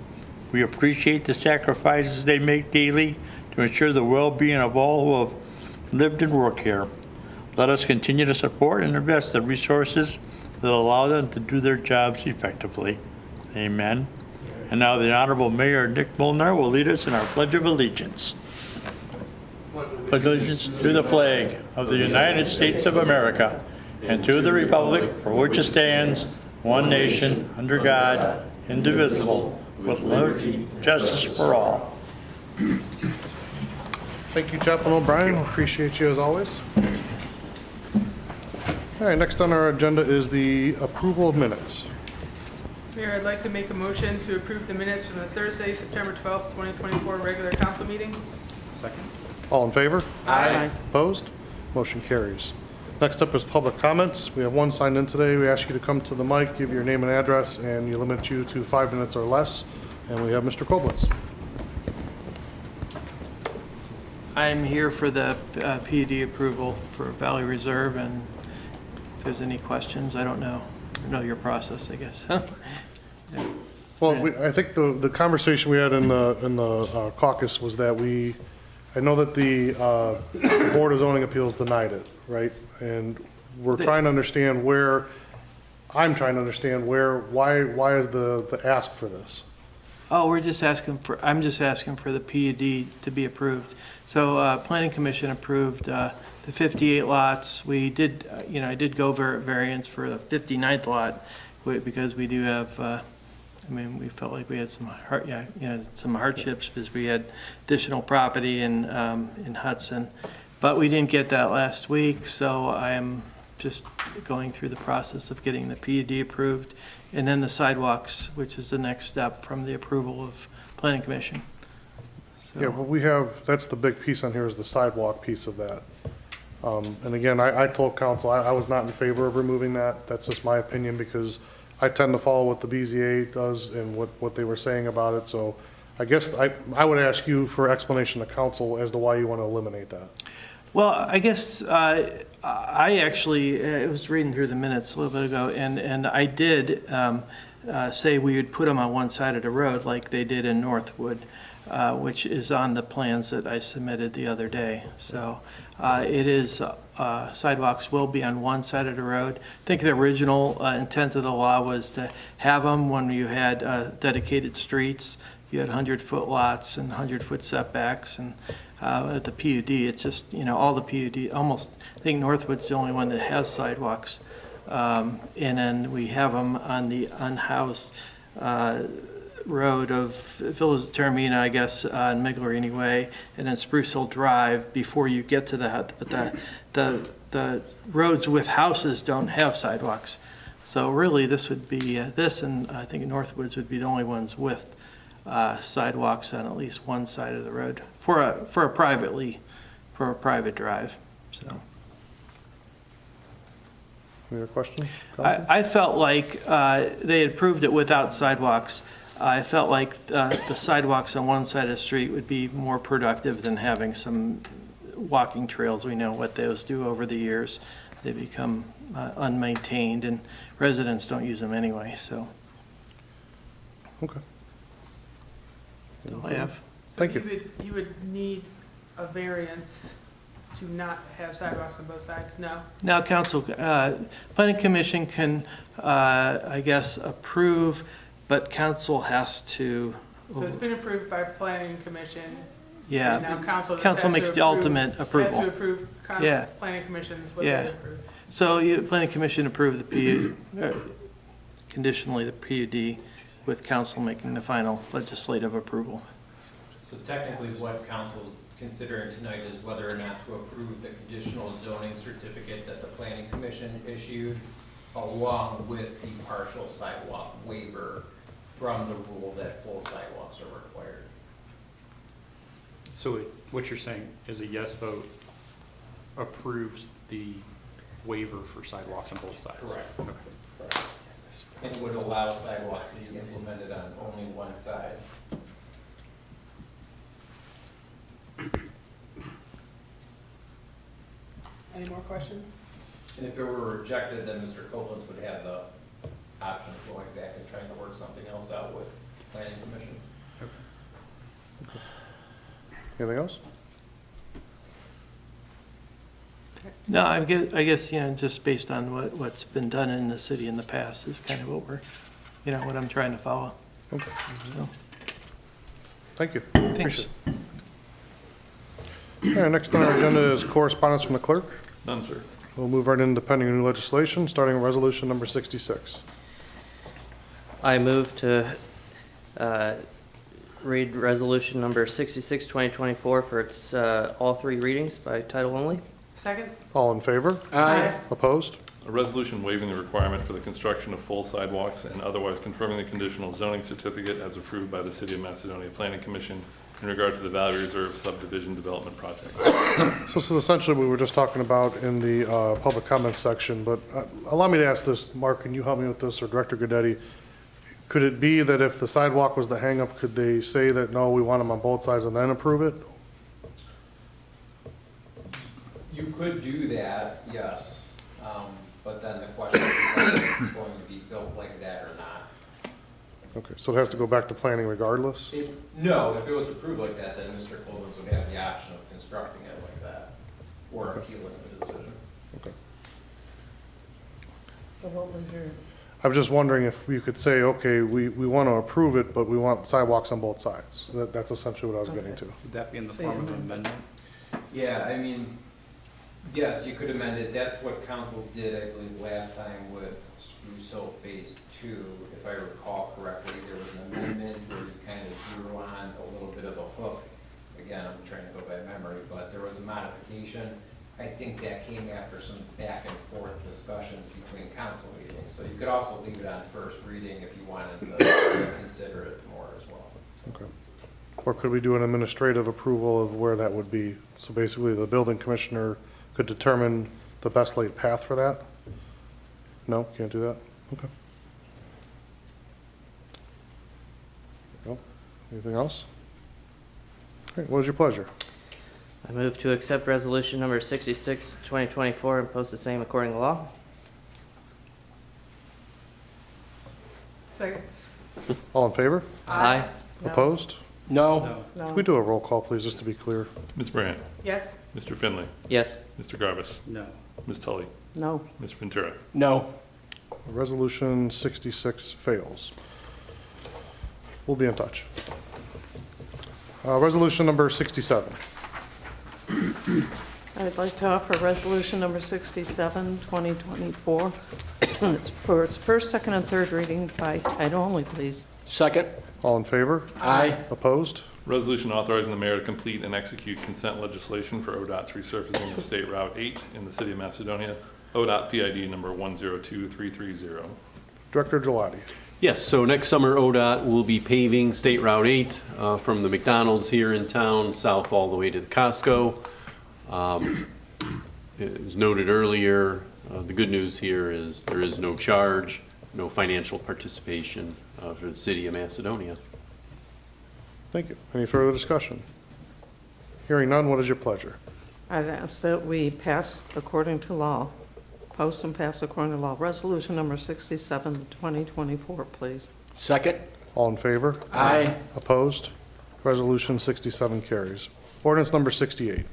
We appreciate the sacrifices they make daily to ensure the well-being of all who have lived and worked here. Let us continue to support and invest the resources that allow them to do their jobs effectively. Amen. And now the Honorable Mayor Nick Molnar will lead us in our Pledge of Allegiance. Pledge allegiance to the flag of the United States of America and to the republic for which it stands, one nation, under God, indivisible, with liberty and justice for all. Thank you, Chaplain O'Brien. Appreciate you as always. All right, next on our agenda is the approval of minutes. Mayor, I'd like to make a motion to approve the minutes from the Thursday, September 12th, 2024 regular council meeting. Second. All in favor? Aye. Opposed? Motion carries. Next up is public comments. We have one signed in today. We ask you to come to the mic, give your name and address, and you limit you to 5 minutes or less. And we have Mr. Koblenz. I'm here for the PUD approval for Valley Reserve, and if there's any questions, I don't know your process, I guess. Well, I think the conversation we had in the caucus was that I know that the Board of Zoning Appeals denied it, right? And I'm trying to understand why is the ask for this? Oh, I'm just asking for the PUD to be approved. So, Planning Commission approved the 58 lots. We did, I did go variance for the 59th lot because we do have, we felt like we had some hardships because we had additional property in Hudson. But we didn't get that last week, so I am just going through the process of getting the PUD approved, and then the sidewalks, which is the next step from the approval of Planning Commission. So, Yeah, well, that's the big piece on here is the sidewalk piece of that. And again, I told council I was not in favor of removing that. That's just my opinion because I tend to follow what the BZA does and what they were saying about it. So I guess I would ask you for explanation to council as to why you want to eliminate that. well, I guess I actually was reading through the minutes a little bit ago, and I did say we would put them on one side of the road like they did in Northwood, which is on the plans that I submitted the other day. So it is, sidewalks will be on one side of the road. I think the original intent of the law was to have them when you had dedicated streets. You had 100-foot lots and 100-foot setbacks, and at the PUD, it's just, all the PUD, almost, I think Northwood's the only one that has sidewalks. And then we have them on the unhoused road of Village of Termina, I guess, on Miglerini Way, and then Spruce Hill Drive before you get to the hut. But the roads with houses don't have sidewalks. So really, this would be, this and I think Northwoods would be the only ones with sidewalks on at least one side of the road for a private drive. So Any other question? I felt like they had approved it without sidewalks. I felt like the sidewalks on one side of the street would be more productive than having some walking trails. We know what those do over the years. They become unmaintained, and residents don't use them anyway, so. Okay. That's all I have. Thank you. So you would need a variance to not have sidewalks on both sides, no? Now, council, planning commission can, I guess, approve, but council has to. So it's been approved by planning commission. Yeah. And now council just Council has to makes the approve- ultimate approval. Has to approve Yeah. planning commission is what Yeah. they approve. So planning commission approved the PUD, conditionally the PUD, with council making the final legislative approval. So technically, what council's considering tonight is whether or not to approve the conditional zoning certificate that the planning commission issued, along with the partial sidewalk waiver from the rule that full sidewalks are required. So what you're saying is a yes vote approves the waiver for sidewalks on both sides? Correct. Okay. And would allow sidewalks to be implemented on only one side. Any more questions? And if it were rejected, then Mr. Koblenz would have the option of going back and trying to work something else out with planning commission. Anything else? No, I guess, you know, just based on what's been done in the city in the past is kind of what we're, you know, what I'm trying to follow. Okay. So, Thank you. thanks. Appreciate it. All right, next on our agenda is correspondence from the clerk. None, sir. We'll move right into pending new legislation, starting with resolution number 66. I move to read resolution number 66, 2024 for its all three readings by title only. Second? All in favor? Aye. Opposed? A resolution waiving the requirement for the construction of full sidewalks and otherwise confirming the conditional zoning certificate as approved by the City of Macedonia Planning Commission in regard to the Valley Reserve subdivision development project. So this is essentially what we were just talking about in the public comments section, but allow me to ask this, Mark, can you help me with this, or Director Goodetti? Could it be that if the sidewalk was the hangup, could they say that, no, we want them on both sides and then approve it? You could do that, yes, but then the question is whether it's going to be built like that or not. Okay, so it has to go back to planning regardless? No, if it was approved like that, then Mr. Koblenz would have the option of constructing it like that, or appealing the decision. Okay. So what was your, I'm just wondering if you could say, okay, we want to approve it, but we want sidewalks on both sides. That's essentially what I was getting to. Would that be in the So form you of an amend amendment? Yeah, I mean, yes, you could amend it. That's what council did, I believe, last time with Spruce Hill Phase 2. If I recall correctly, there was an amendment where you kind of drew on a little bit of a hook. Again, I'm trying to go by memory, but there was a modification. I think that came after some back and forth discussions between council meetings. So you could also leave it on first reading if you wanted to consider it more as well. Okay. Or could we do an administrative approval of where that would be? So basically, the building commissioner could determine the best laid path for that? No, can't do that? Okay. No? Anything else? All right, what is your pleasure? I move to accept resolution number 66, 2024 and post the same according to law. Second? All in favor? Aye. No. Opposed? No. Can we do a roll call, please, just to be clear? Ms. Brandt, Yes? Mr. Finley, Yes. Mr. Garbus, No. Ms. Tully, no, Mr. Ventura. No. Resolution 66 fails. We'll be in touch. Resolution number 67. I'd like to offer resolution number 67, 2024. It's for its first, second, and third reading by title only, please. Second. All in favor? Aye. Opposed? Resolution authorizing the mayor to complete and execute consent legislation for ODOT's resurfacing of State Route 8 in the city of Macedonia, ODOT PID number 102330. Director Gelati. Yes, so next summer ODOT will be paving State Route 8 from the McDonald's here in town, south all the way to the Costco. It was noted earlier, the good news here is there is no charge, no financial participation for the city of Macedonia. Thank you. Any further discussion? Hearing none, what is your pleasure? I'd ask that we pass according to law, post and pass according to law, resolution number 67, 2024, please. Second. All in favor? Aye. Opposed? Resolution 67 carries. Ordinance number 68.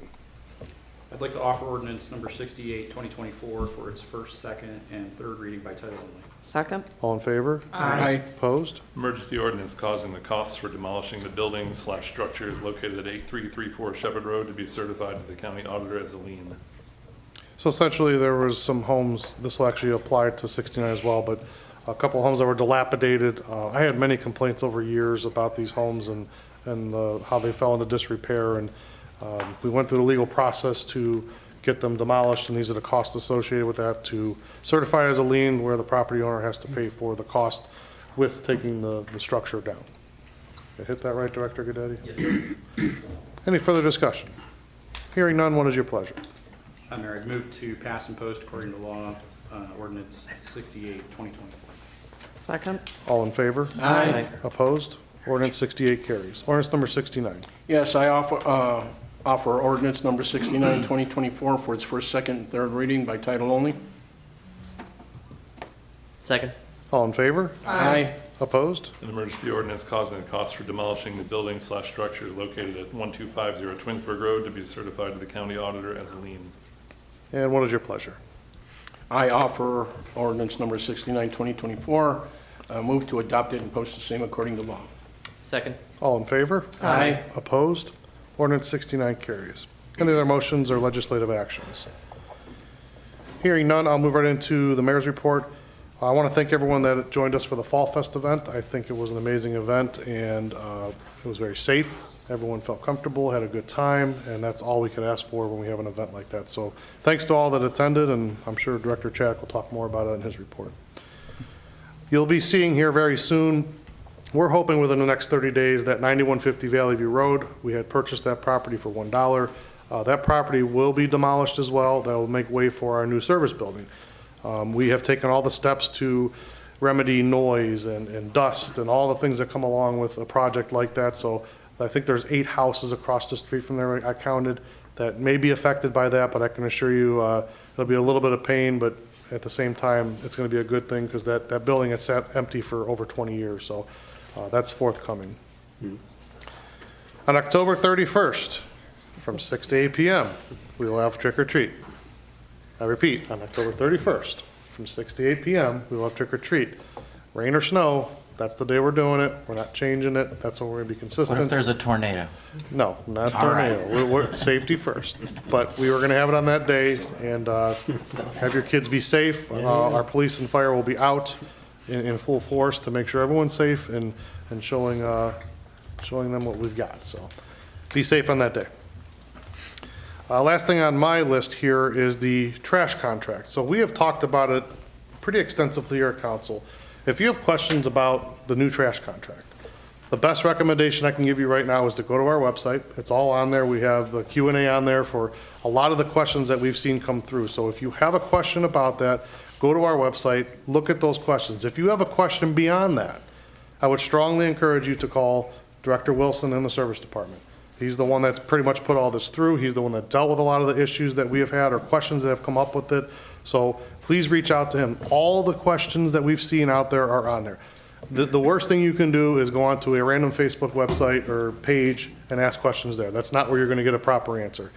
I'd like to offer ordinance number 68, 2024 for its first, second, and third reading by title only. Second? All in favor? Aye. Opposed? Emergency ordinance causing the costs for demolishing the buildings/structures located at 8334 Shepherd Road to be certified to the county auditor as a lien. So essentially, there was some homes, this will actually apply to 69 as well, but a couple homes that were dilapidated. I had many complaints over years about these homes and how they fell into disrepair, and we went through the legal process to get them demolished, and these are the costs associated with that, to certify as a lien where the property owner has to pay for the cost with taking the structure down. Did I hit that right, Director Goodetti? Yes, sir. Any further discussion? Hearing none, what is your pleasure? Mayor, I'd move to pass and post according to law, ordinance 68, 2024. Second. All in favor? Aye. Opposed? Ordinance 68 carries. Ordinance number 69. Yes, I offer ordinance number 69, 2024 for its first, second, and third reading by title only. Second. All in favor? Aye. Opposed? An emergency ordinance causing the cost for demolishing the buildings/structures located at 1250 Twinsburg Road to be certified to the county auditor as a lien. And what is your pleasure? I offer ordinance number 69, 2024, move to adopt it and post the same according to law. Second. All in favor? Aye. Opposed? Ordinance 69 carries. Any other motions or legislative actions? Hearing none, I'll move right into the mayor's report. I want to thank everyone that joined us for the Fall Fest event. I think it was an amazing event, and it was very safe. Everyone felt comfortable, had a good time, and that's all we could ask for when we have an event like that. So thanks to all that attended, and I'm sure Director Chaddick will talk more about it in his report. You'll be seeing here very soon, we're hoping within the next 30 days, that 9150 Valley View Road, we had purchased that property for $1. That property will be demolished as well. That will make way for our new service building. We have taken all the steps to remedy noise and dust and all the things that come along with a project like that. So I think there's 8 houses across the street from there I counted that may be affected by that, but I can assure you it'll be a little bit of pain, but at the same time, it's going to be a good thing because that building has sat empty for over 20 years. So that's forthcoming. On October 31st, from 6 to 8 p.m., we will have trick or treat. I repeat, on October 31st, from 6 to 8 p.m., we will have trick or treat. Rain or snow, that's the day we're doing it. We're not changing it. That's when we're going to be consistent. What if there's a tornado? No, not All right. tornado. We're safety first. But we were going to have it on that day and have your kids be safe. Our police and fire will be out in full force to make sure everyone's safe and showing them what we've got. So be safe on that day. Last thing on my list here is the trash contract. So we have talked about it pretty extensively here at council. If you have questions about the new trash contract, the best recommendation I can give you right now is to go to our website. It's all on there. We have the Q&A on there for a lot of the questions that we've seen come through. So if you have a question about that, go to our website, look at those questions. If you have a question beyond that, I would strongly encourage you to call Director Wilson in the service department. He's the one that's pretty much put all this through. He's the one that dealt with a lot of the issues that we have had or questions that have come up with it. So please reach out to him. All the questions that we've seen out there are on there. The worst thing you can do is go onto a random Facebook website or page and ask questions there. That's not where you're going to get a proper answer.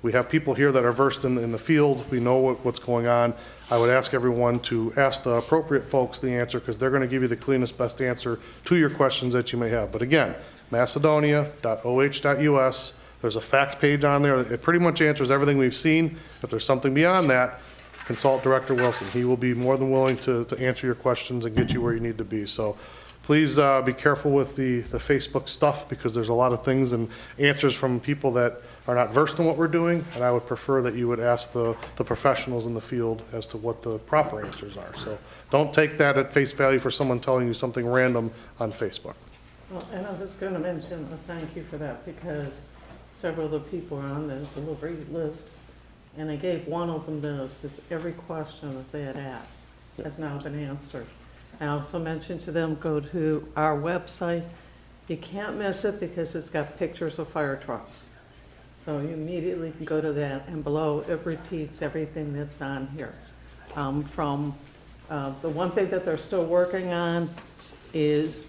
We have people here that are versed in the field. We know what's going on. I would ask everyone to ask the appropriate folks the answer because they're going to give you the cleanest, best answer to your questions that you may have. But again, macedonia.oh.us. There's a fact page on there. It pretty much answers everything we've seen. If there's something beyond that, consult Director Wilson. He will be more than willing to answer your questions and get you where you need to be. So please be careful with the Facebook stuff because there's a lot of things and answers from people that are not versed in what we're doing, and I would prefer that you would ask the professionals in the field as to what the proper answers are. So don't take that at face value for someone telling you something random on Facebook. Well, and I was going to mention a thank you for that because several of the people are on the delivery list, and I gave one of them this. It's every question that they had asked has now been answered. I also mentioned to them, go to our website. You can't miss it because it's got pictures of fire trucks. So you immediately can go to that, and below it repeats everything that's on here. The one thing that they're still working on is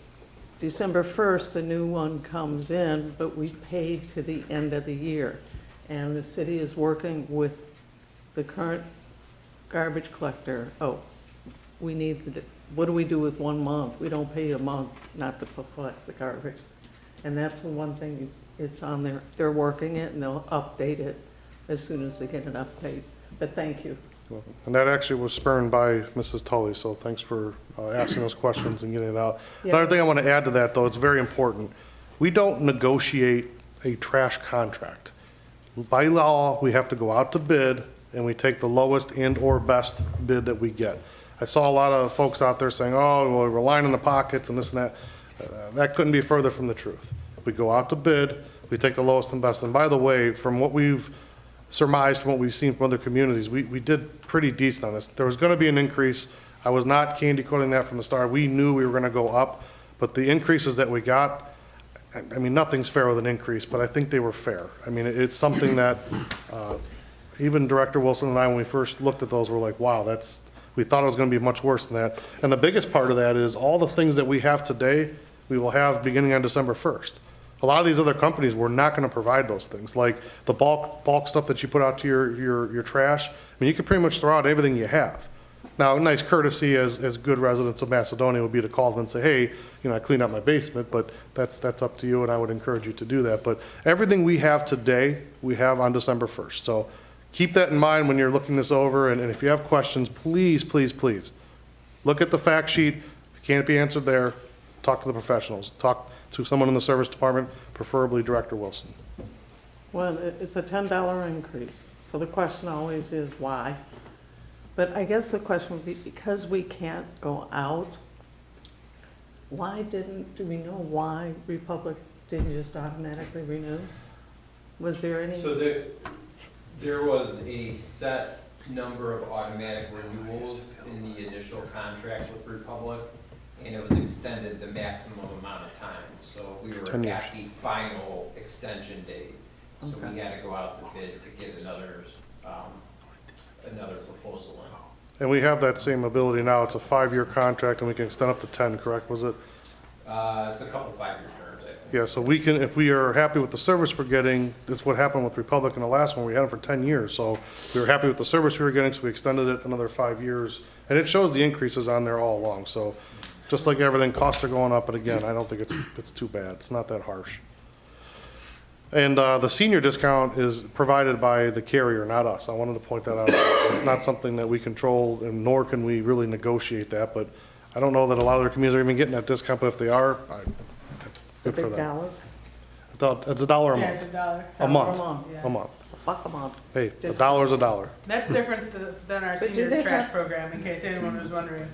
December 1st, the new one comes in, but we paid to the end of the year. And the city is working with the current garbage collector. Oh, we need, what do we do with 1 month? We don't pay a month not to collect the garbage. And that's the one thing, it's on there. They're working it and they'll update it as soon as they get an update. But thank you. And that actually was spurned by Mrs. Tully, so thanks for asking those questions and getting it out. Yeah. Another thing I want to add to that, though, it's very important. We don't negotiate a trash contract. By law, we have to go out to bid, and we take the lowest and or best bid that we get. I saw a lot of folks out there saying, oh, well, we're lining the pockets and this and that. That couldn't be further from the truth. We go out to bid, we take the lowest and best. And by the way, from what we've surmised, from what we've seen from other communities, we did pretty decent on this. There was going to be an increase. I was not candy coating that from the start. We knew we were gonna go up, but the increases that we got, I mean, nothing's fair with an increase, but I think they were fair. I mean, it's something that, even Director Wilson and I, when we first looked at those, were like, wow, we thought it was gonna be much worse than that. And the biggest part of that is all the things that we have today, we will have beginning on December 1st. A lot of these other companies were not gonna provide those things, like the bulk stuff that you put out to your trash. I mean, you could pretty much throw out everything you have. Now, a nice courtesy as good residents of Macedonia would be to call them and say, hey, I cleaned out my basement, but that's up to you, and I would encourage you to do that. But everything we have today, we have on December 1st. So keep that in mind when you're looking this over, and if you have questions, please, please, please, look at the fact sheet. If it can't be answered there, talk to the professionals. Talk to someone in the service department, preferably Director Wilson. Well, it's a $10 increase, so the question always is why? But I guess the question would be, because we can't go out, do we know why Republic didn't just automatically renew? Was there any? So there was a set number of automatic renewals in the initial contract with Republic, and it was extended the maximum amount of time. So we were 10 years. at the final extension date. So we had to go out to bid to get another proposal in. And we have that same ability now. It's a 5-year contract, and we can extend up to 10, correct, was it? It's a couple 5-year terms, I think. Yeah, so we can, if we are happy with the service we're getting, this is what happened with Republic in the last one, we had them for 10 years. So we were happy with the service we were getting, so we extended it another 5 years. And it shows the increases on there all along. So just like everything, costs are going up, but again, I don't think it's too bad. It's not that harsh. And the senior discount is provided by the carrier, not us. I wanted to point that out. It's not something that we control, and nor can we really negotiate that, but I don't know that a lot of their communities are even getting that discount, but if they are, good for Big them. dollars? It's $1 a Yeah, month. it's $1. A month, Yeah. a month. $1 a month. Hey, $1's a dollar. That's different than our But do senior they trash have- program, in case anyone was wondering.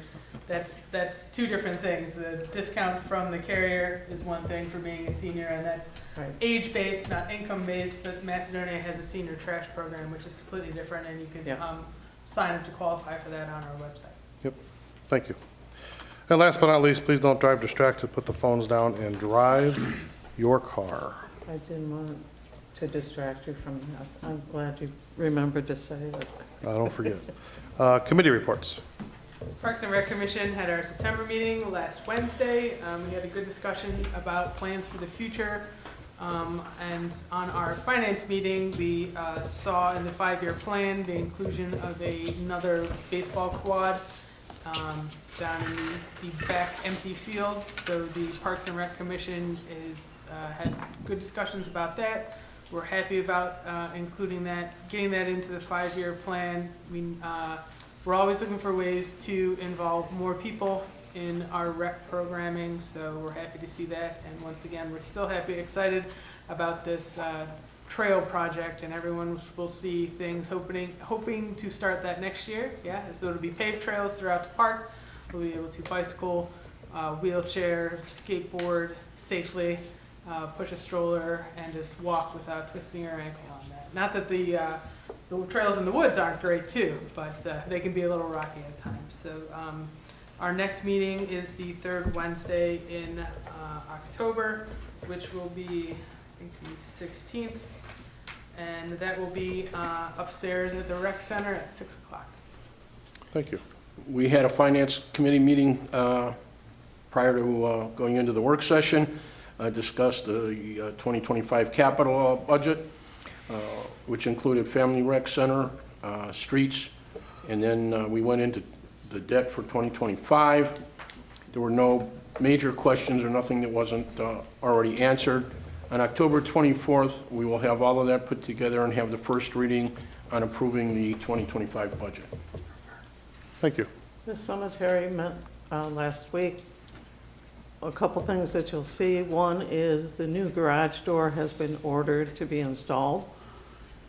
That's two different things. The discount from the carrier is one thing for being a senior, and that's Right. age-based, not income-based, but Macedonia has a senior trash program, which is completely different, and you can Yeah. sign up to qualify for that on our website. Thank you. And last but not least, please don't drive distracted. Put the phones down and drive your car. I didn't want to distract you from that. I'm glad you remembered to say it. Don't forget. Committee reports. Parks and Rec Commission had our September meeting last Wednesday. We had a good discussion about plans for the future. And on our finance meeting, we saw in the 5-year plan the inclusion of another baseball quad down in the back empty fields. So the Parks and Rec Commission had good discussions about that. We're happy about including that, getting that into the 5-year plan. We're always looking for ways to involve more people in our rec programming, so we're happy to see that. And once again, we're still excited about this trail project, and everyone will see things hoping to start that next year. Yeah, so it'll be paved trails throughout the park. We'll be able to bicycle, wheelchair, skateboard safely, push a stroller, and just walk without twisting your ankle on that. Not that the trails in the woods aren't great too, but they can be a little rocky at times. So our next meeting is the 3rd Wednesday in October, which will be, I think, the 16th. And that will be upstairs at the rec center at 6 o'clock. Thank you. We had a finance committee meeting prior to going into the work session. Discussed the 2025 capital budget, which included family rec center, streets, and then we went into the debt for 2025. There were no major questions or nothing that wasn't already answered. On October 24th, we will have all of that put together and have the first reading on approving the 2025 budget. Thank you. The cemetery met last week. A couple things that you'll see. One is the new garage door has been ordered to be installed.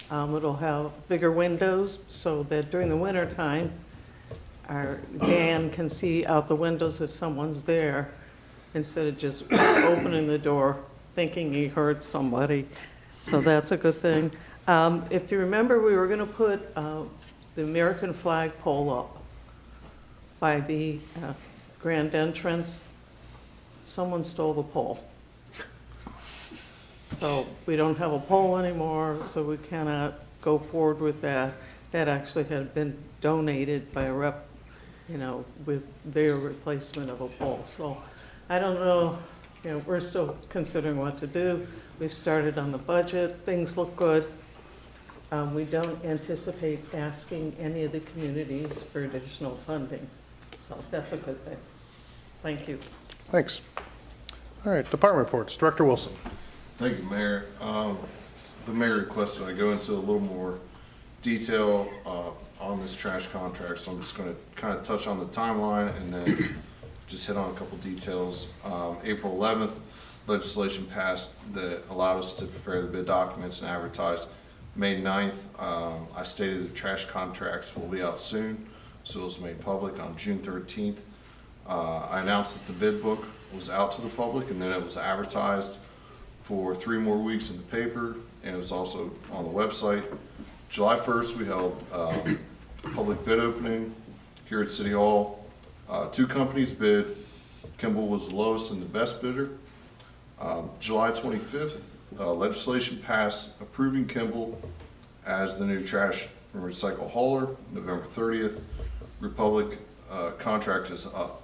It'll have bigger windows so that during the winter time, our Dan can see out the windows if someone's there instead of just opening the door thinking he heard somebody. So that's a good thing. If you remember, we were going to put the American flag pole up. by the grand entrance, someone stole the pole. So we don't have a pole anymore, so we cannot go forward with that. That actually had been donated by a rep, you know, with their replacement of a pole. So I don't know, you know, we're still considering what to do. We've started on the budget, things look good. We don't anticipate asking any of the communities for additional funding, so that's a good thing. Thank you. Thanks. All right, department reports. Director Wilson. Thank you, Mayor. The mayor requested I go into a little more detail on this trash contract, so I'm just going to kind of touch on the timeline and then just hit on a couple details. April 11th, legislation passed that allowed us to prepare the bid documents and advertise. May 9th, I stated that trash contracts will be out soon, so it was made public on June 13th. I announced that the bid book was out to the public, and then it was advertised for 3 more weeks in the paper, and it was also on the website. July 1st, we held a public bid opening here at City Hall. 2 companies bid. Kimball was the lowest and the best bidder. July 25th, legislation passed approving Kimball as the new trash and recycle hauler. November 30th, Republic contract is up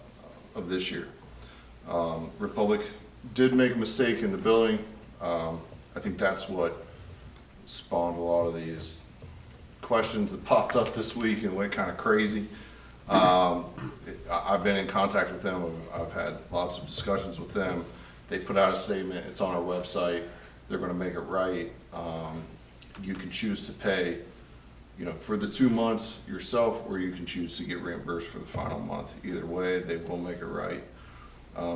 of this year. Republic did make a mistake in the billing. I think that's what spawned a lot of these questions that popped up this week and went kind of crazy. I've been in contact with them. I've had lots of discussions with them. They put out a statement. It's on our website. They're going to make it right. You can choose to pay, you know, for the 2 months yourself, or you can choose to get reimbursed for the final month. Either way, they will make it right.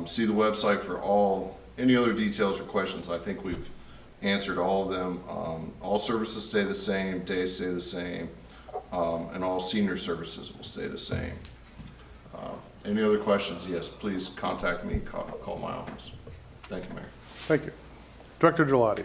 See the website for any other details or questions. I think we've answered all of them. All services stay the same, days stay the same, and all senior services will stay the same. Any other questions? Yes, please contact me, call my office. Thank you, Mayor. Thank you. Director Gelati.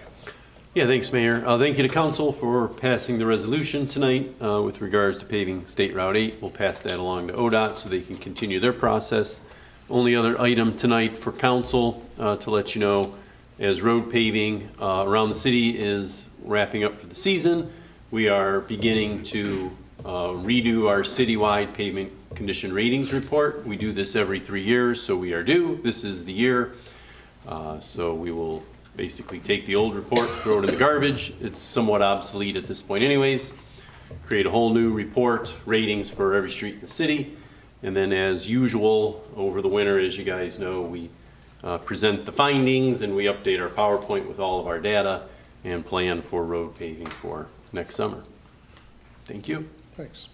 Yeah, thanks, Mayor. Thank you to council for passing the resolution tonight with regards to paving State Route 8. We'll pass that along to ODOT so they can continue their process. Only other item tonight for council to let you know, as road paving around the city is wrapping up for the season, we are beginning to redo our citywide pavement condition ratings report. We do this every 3 years, so we are due. This is the year. So we will basically take the old report, throw it in the garbage. It's somewhat obsolete at this point anyways. Create a whole new report, ratings for every street in the city. And then as usual, over the winter, as you guys know, we present the findings and we update our PowerPoint with all of our data and plan for road paving for next summer. Thank you. Thanks.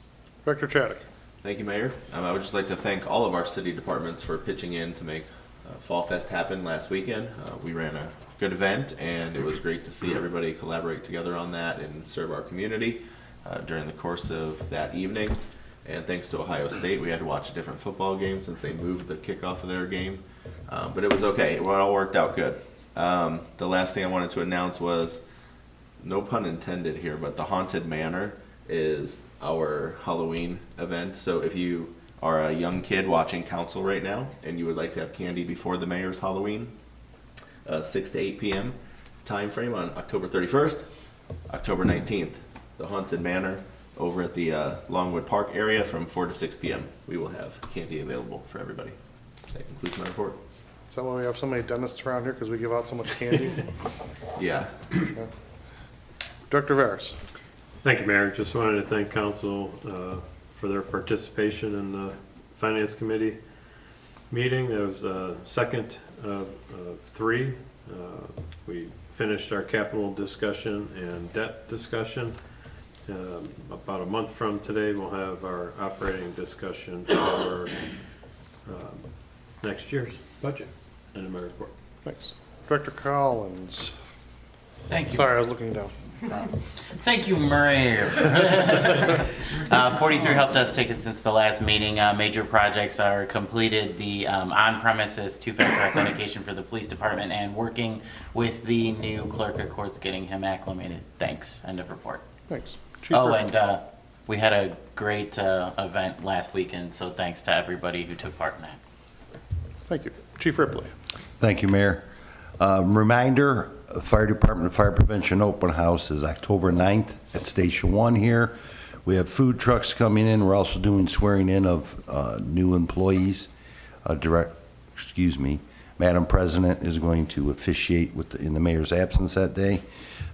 Director Chaddick. Thank you, Mayor. I would just like to thank all of our city departments for pitching in to make Fall Fest happen last weekend. We ran a good event, and it was great to see everybody collaborate together on that and serve our community during the course of that evening. And thanks to Ohio State, we had to watch a different football game since they moved the kickoff of their game. But it was okay. It all worked out good. The last thing I wanted to announce was, no pun intended here, but the Haunted Manor is our Halloween event. So if you are a young kid watching council right now and you would like to have candy before the mayor's Halloween, 6 to 8 p.m. time frame on October 31st, October 19th, the Haunted Manor over at the Longwood Park area from 4 to 6 p.m. We will have candy available for everybody. That concludes my report. Is that why we have so many dentists around here, because we give out so much candy? Yeah. Yeah. Director Veras. Thank you, Mayor. Just wanted to thank council for their participation in the Finance Committee meeting. It was second of 3. We finished our capital discussion and debt discussion. About a month from today, we'll have our operating discussion for next year's budget. End of my report. Thanks. Director Collins. Thank you. Sorry, I was looking down. Thank you, Mayor. 43 help desk tickets since the last meeting. Major projects are completed. The on-premises two-factor authentication for the police department and working with the new clerk of courts, getting him acclimated. Thanks. End of report. Thanks. Oh, and we had a great event last weekend, so thanks to everybody who took part in that. Thank you. Chief Ripley. Thank you, Mayor. Reminder, the Fire Department Fire Prevention Open House is October 9th at Station 1 here. We have food trucks coming in. We're also doing swearing in of new employees. Madam President is going to officiate in the mayor's absence that day.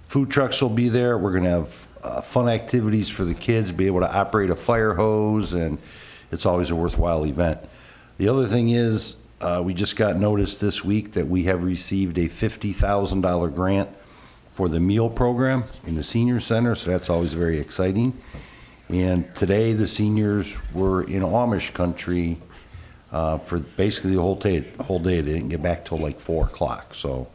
Food trucks will be there. We're going to have fun activities for the kids, be able to operate a fire hose, and it's always a worthwhile event. The other thing is, we just got notice this week that we have received a $50,000 grant for the meal program in the senior center, so that's always very exciting. And today, the seniors were in Amish country for basically the whole day. They didn't get back till like 4 o'clock, so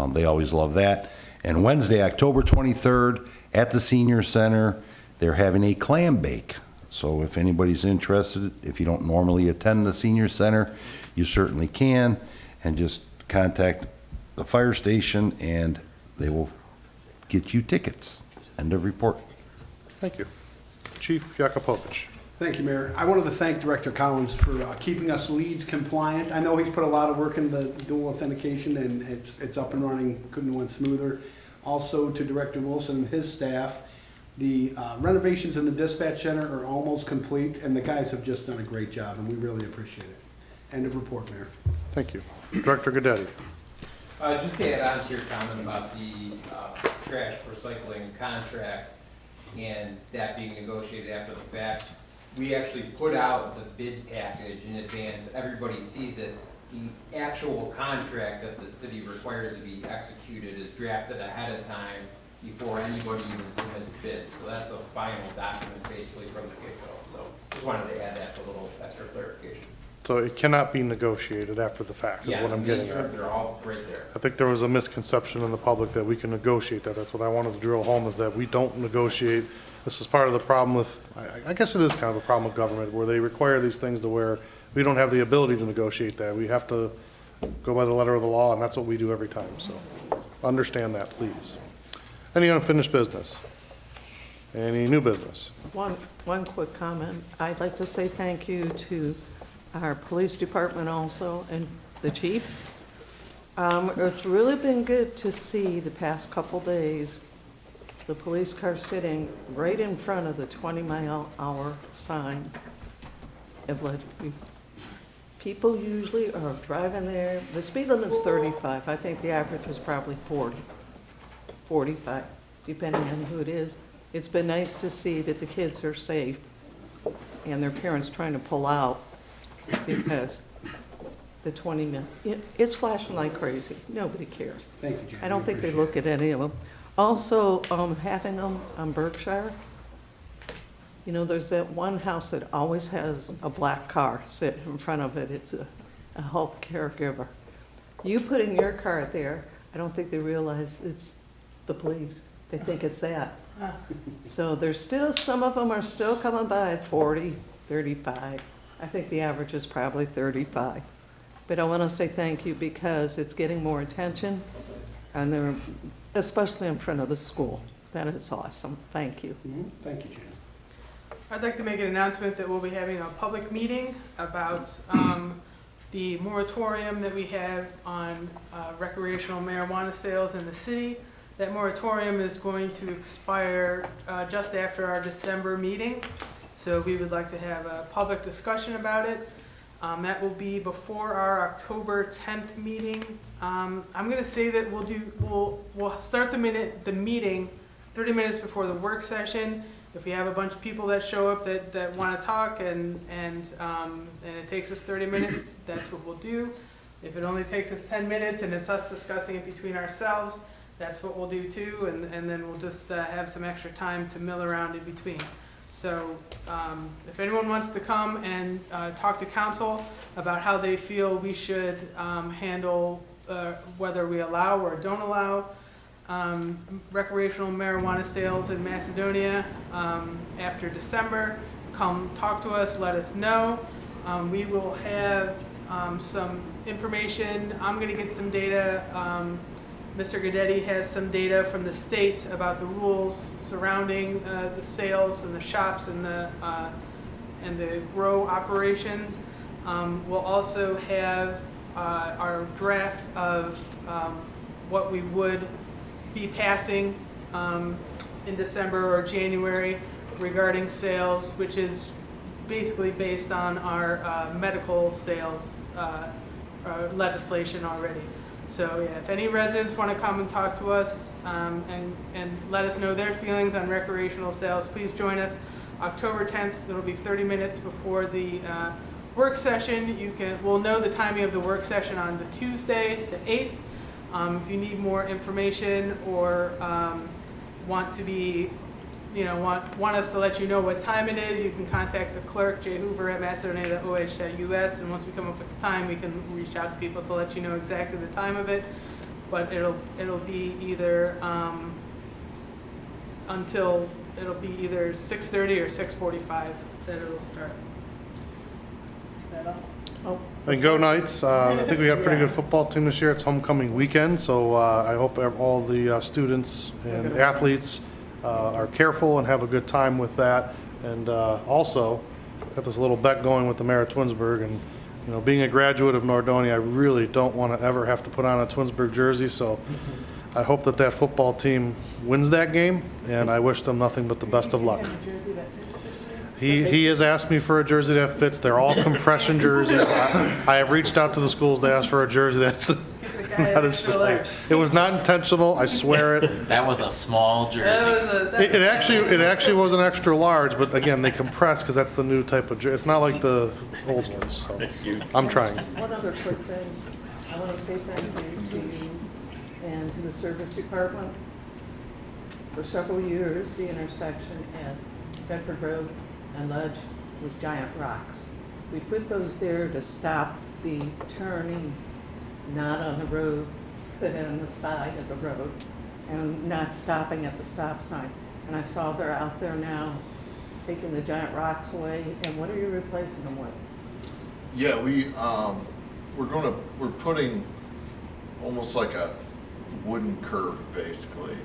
they always love that. And Wednesday, October 23rd, at the senior center, they're having a clam bake. So if anybody's interested, if you don't normally attend the senior center, you certainly can, and just contact the fire station and they will get you tickets. End of report. Thank you. Chief Yakupovich. Thank you, Mayor. I wanted to thank Director Collins for keeping us LEED compliant. I know he's put a lot of work in the dual authentication, and it's up and running, couldn't have went smoother. Also to Director Wilson and his staff, the renovations in the dispatch center are almost complete, and the guys have just done a great job, and we really appreciate it. End of report, Mayor. Thank you. Director Gaddetti. Just to add on to your comment about the trash recycling contract and that being negotiated after the fact, we actually put out the bid package in advance. Everybody sees it. The actual contract that the city requires to be executed is drafted ahead of time before anybody even submits bids. So that's a final document basically from the get-go. So just wanted to add that for a little extra clarification. So it cannot be negotiated after the fact, is what I'm getting at. They're all right there. I think there was a misconception in the public that we can negotiate that. That's what I wanted to drill home, is that we don't negotiate. This is part of the problem with, I guess it is kind of a problem with government, where they require these things to where we don't have the ability to negotiate that. We have to go by the letter of the law, and that's what we do every time. So understand that, please. Any unfinished business? Any new business? One quick comment. I'd like to say thank you to our police department also, and the chief. It's really been good to see the past couple days, the police car sitting right in front of the 20-mile-an-hour sign. People usually are driving there, the speed limit's 35, I think the average is probably 40, 45, depending on who it is. It's been nice to see that the kids are safe and their parents trying to pull out because the 20 minutes, it's flashing like crazy. Nobody cares. Thank you, Jen. I don't think they look at any of them. Also, having them on Berkshire, you know, there's that one house that always has a black car sit in front of it. It's a health caregiver. You putting your car there, I don't think they realize it's the police. They think it's that. So there's still, some of them are still coming by at 40, 35. I think the average is probably 35. But I want to say thank you because it's getting more attention, and they're especially in front of the school. That is awesome. Thank you. Thank you, Jan. I'd like to make an announcement that we'll be having a public meeting about the moratorium that we have on recreational marijuana sales in the city. That moratorium is going to expire just after our December meeting. So we would like to have a public discussion about it. That will be before our October 10th meeting. I'm going to say that we'll start the meeting 30 minutes before the work session. If we have a bunch of people that show up that want to talk and it takes us 30 minutes, that's what we'll do. If it only takes us 10 minutes and it's us discussing it between ourselves, that's what we'll do too. And then we'll just have some extra time to mill around in between. So if anyone wants to come and talk to council about how they feel we should handle whether we allow or don't allow recreational marijuana sales in Macedonia after December, come talk to us, let us know. We will have some information. I'm going to get some data Mr. Gaddetti has some data from the state about the rules surrounding the sales and the shops and the grow operations. We'll also have our draft of what we would be passing in December or January regarding sales, which is basically based on our medical sales legislation already. So yeah, if any residents want to come and talk to us and let us know their feelings on recreational sales, please join us October 10th. It'll be 30 minutes before the work session. We'll know the timing of the work session on the Tuesday, the 8th. If you need more information or want to be, want us to let you know what time it is, you can contact the clerk, Jay Hoover at macedonia.oh.us, and once we come up with the time, we can reach out to people to let you know exactly the time of it. But it'll be either 6:30 or 6:45 that it'll start. Is that all? Oh. And go Knights. I think we got a pretty good football team this year. It's homecoming weekend, so I hope all the students and athletes are careful and have a good time with that. And also, got this little bet going with the mayor of Twinsburg. And being a graduate of Nordonia, I really don't want to ever have to put on a Twinsburg jersey. So I hope that football team wins that game, and I wish them nothing but the best of luck. He has asked me for a jersey that fits. They're all compression jerseys. I have reached out to the schools to ask for a jersey that's not as tight. It was not intentional. I swear it. That was a small jersey. It actually was an extra large, but again, they compress because that's the new type of jersey. It's not like the old ones. So I'm trying. One other quick thing, I want to say thank you to you and to the service department. For several years, the intersection at Bedford Road and Ledge was giant rocks. We put those there to stop the turning, not on the road, but on the side of the road, and not stopping at the stop sign. And I saw they're out there now taking the giant rocks away. And what are you replacing them with? Yeah, we're putting almost like a wooden curb basically,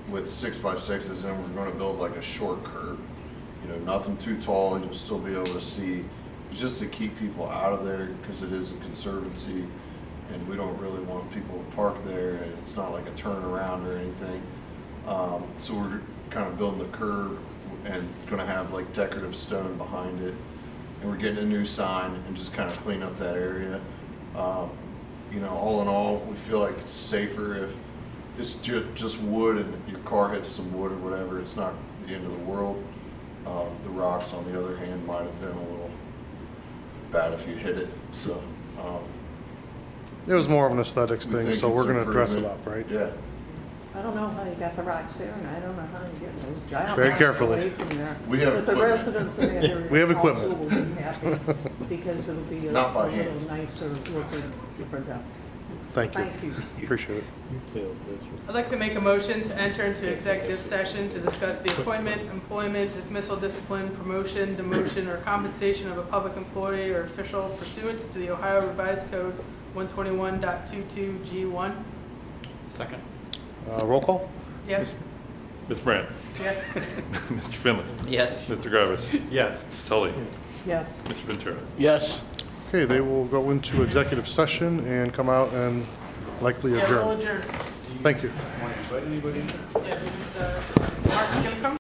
with 6x6s, and we're gonna build like a short curb. Nothing too tall, you'll still be able to see, just to keep people out of there because it is a conservancy and we don't really want people to park there, and it's not like a turnaround or anything. So we're kind of building the curb and gonna have like decorative stone behind it, and we're getting a new sign and just kind of clean up that area. All in all, we feel like it's safer if it's just wood and your car hits some wood or whatever. It's not the end of the world. The rocks, on the other hand, might have been a little bad if you hit it. So it was more of an aesthetics we thing, think so it's we're going to dress it improvement. up, right? Yeah. I don't know how you got the rocks there, and I don't know how you get those giant Very rocks carefully. away from there. We have But the equipment. residents in that area We have also equipment. will be happy because it'll be a Not by little hand. nicer looking for them. Thank you. Thank you. Appreciate it. I'd like to make a motion to enter into executive session to discuss the appointment, employment, dismissal, discipline, promotion, demotion, or compensation of a public employee or official pursuant to the Ohio Revised Code 121.22G1. Second. Roll call? Yes? Ms. Brandt. Yes. Mr. Finley. Yes. Mr. Garvis. Yes. Ms. Tully. Yes. Mr. Ventura. Yes. Okay, they will go into executive session and come out and likely Yeah, we'll adjourn. adjourn. Thank you. Yeah, Mark's gonna come.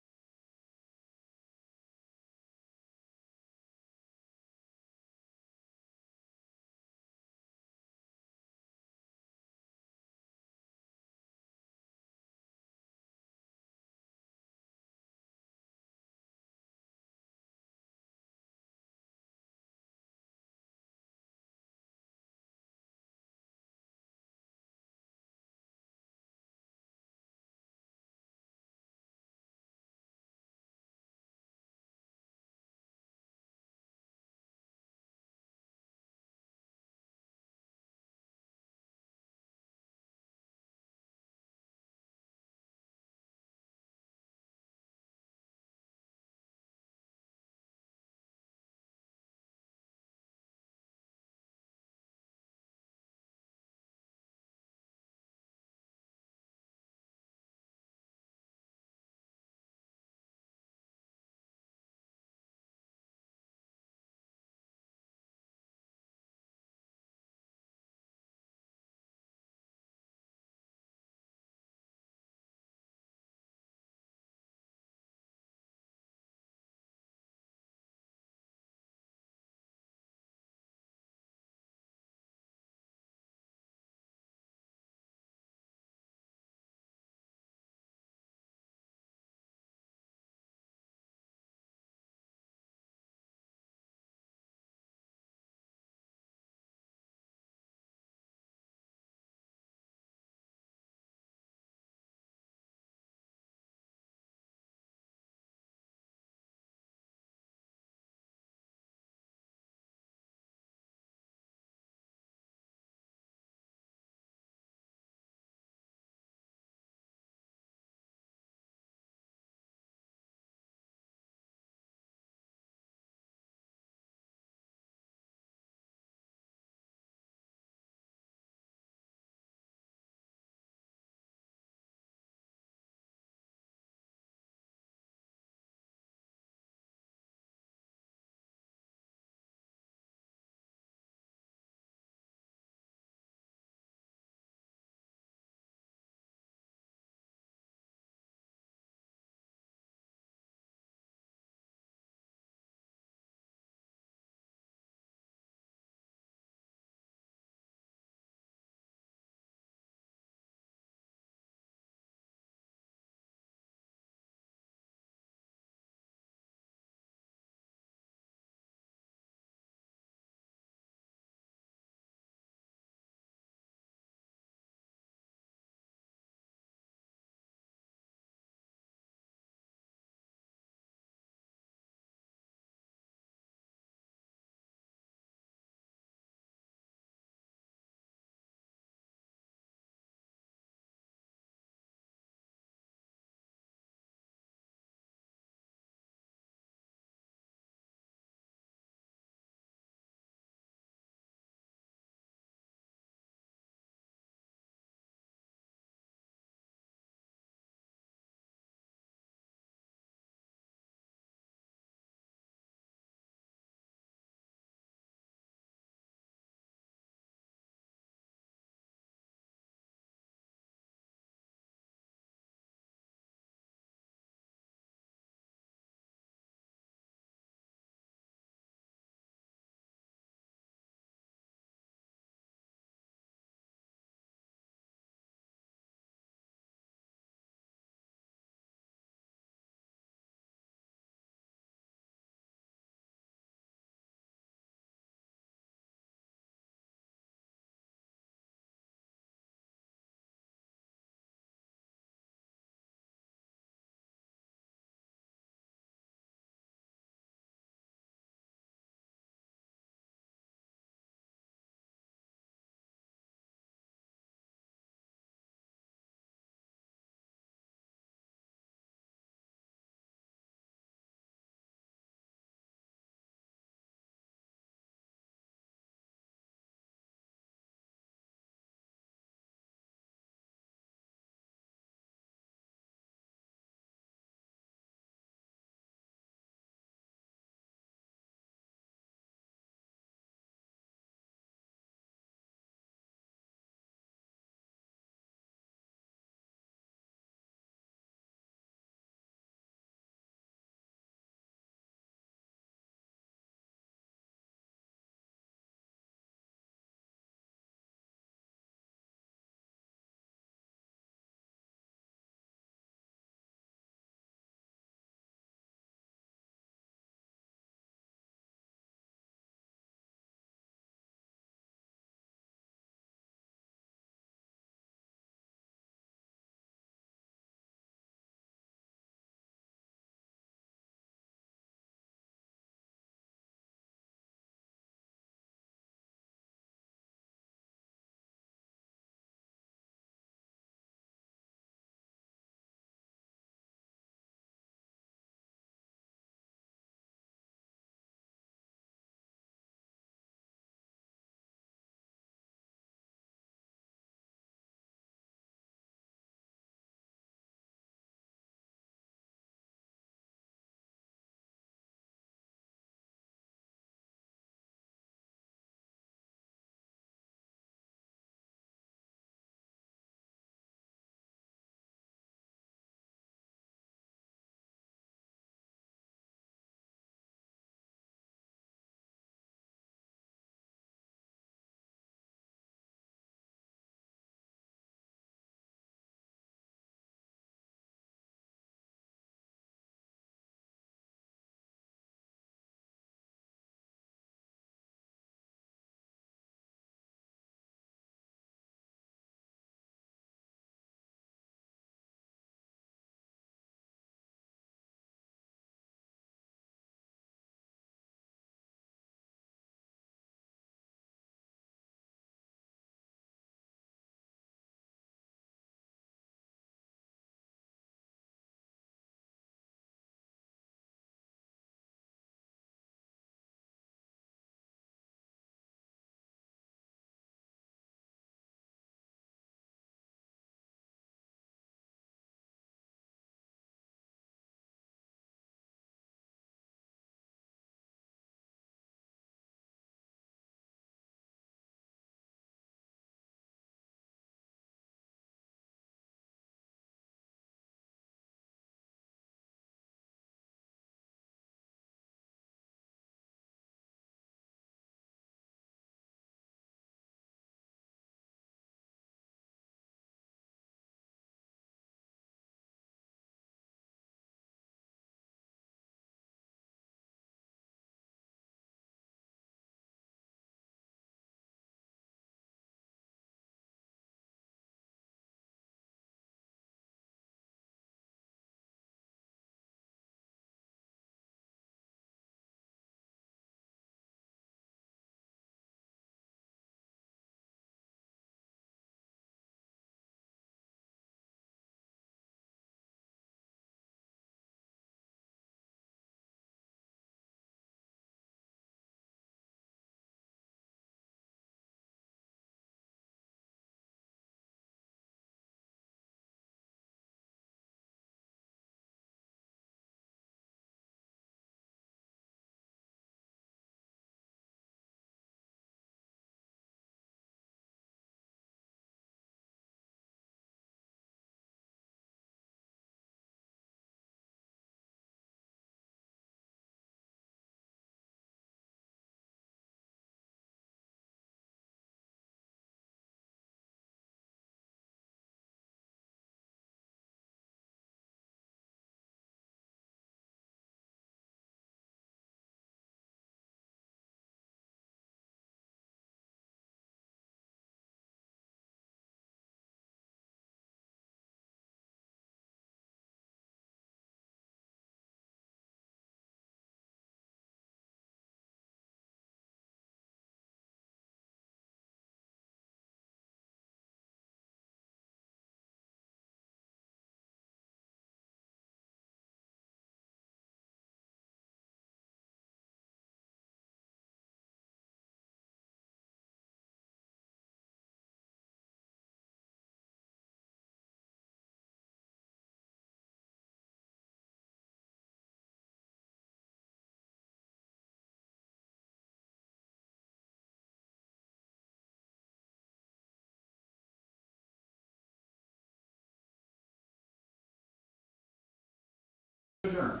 Adjourn.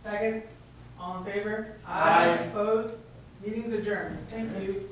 Second, all in favor? Aye. Opposed? Meeting's adjourned. Thank you.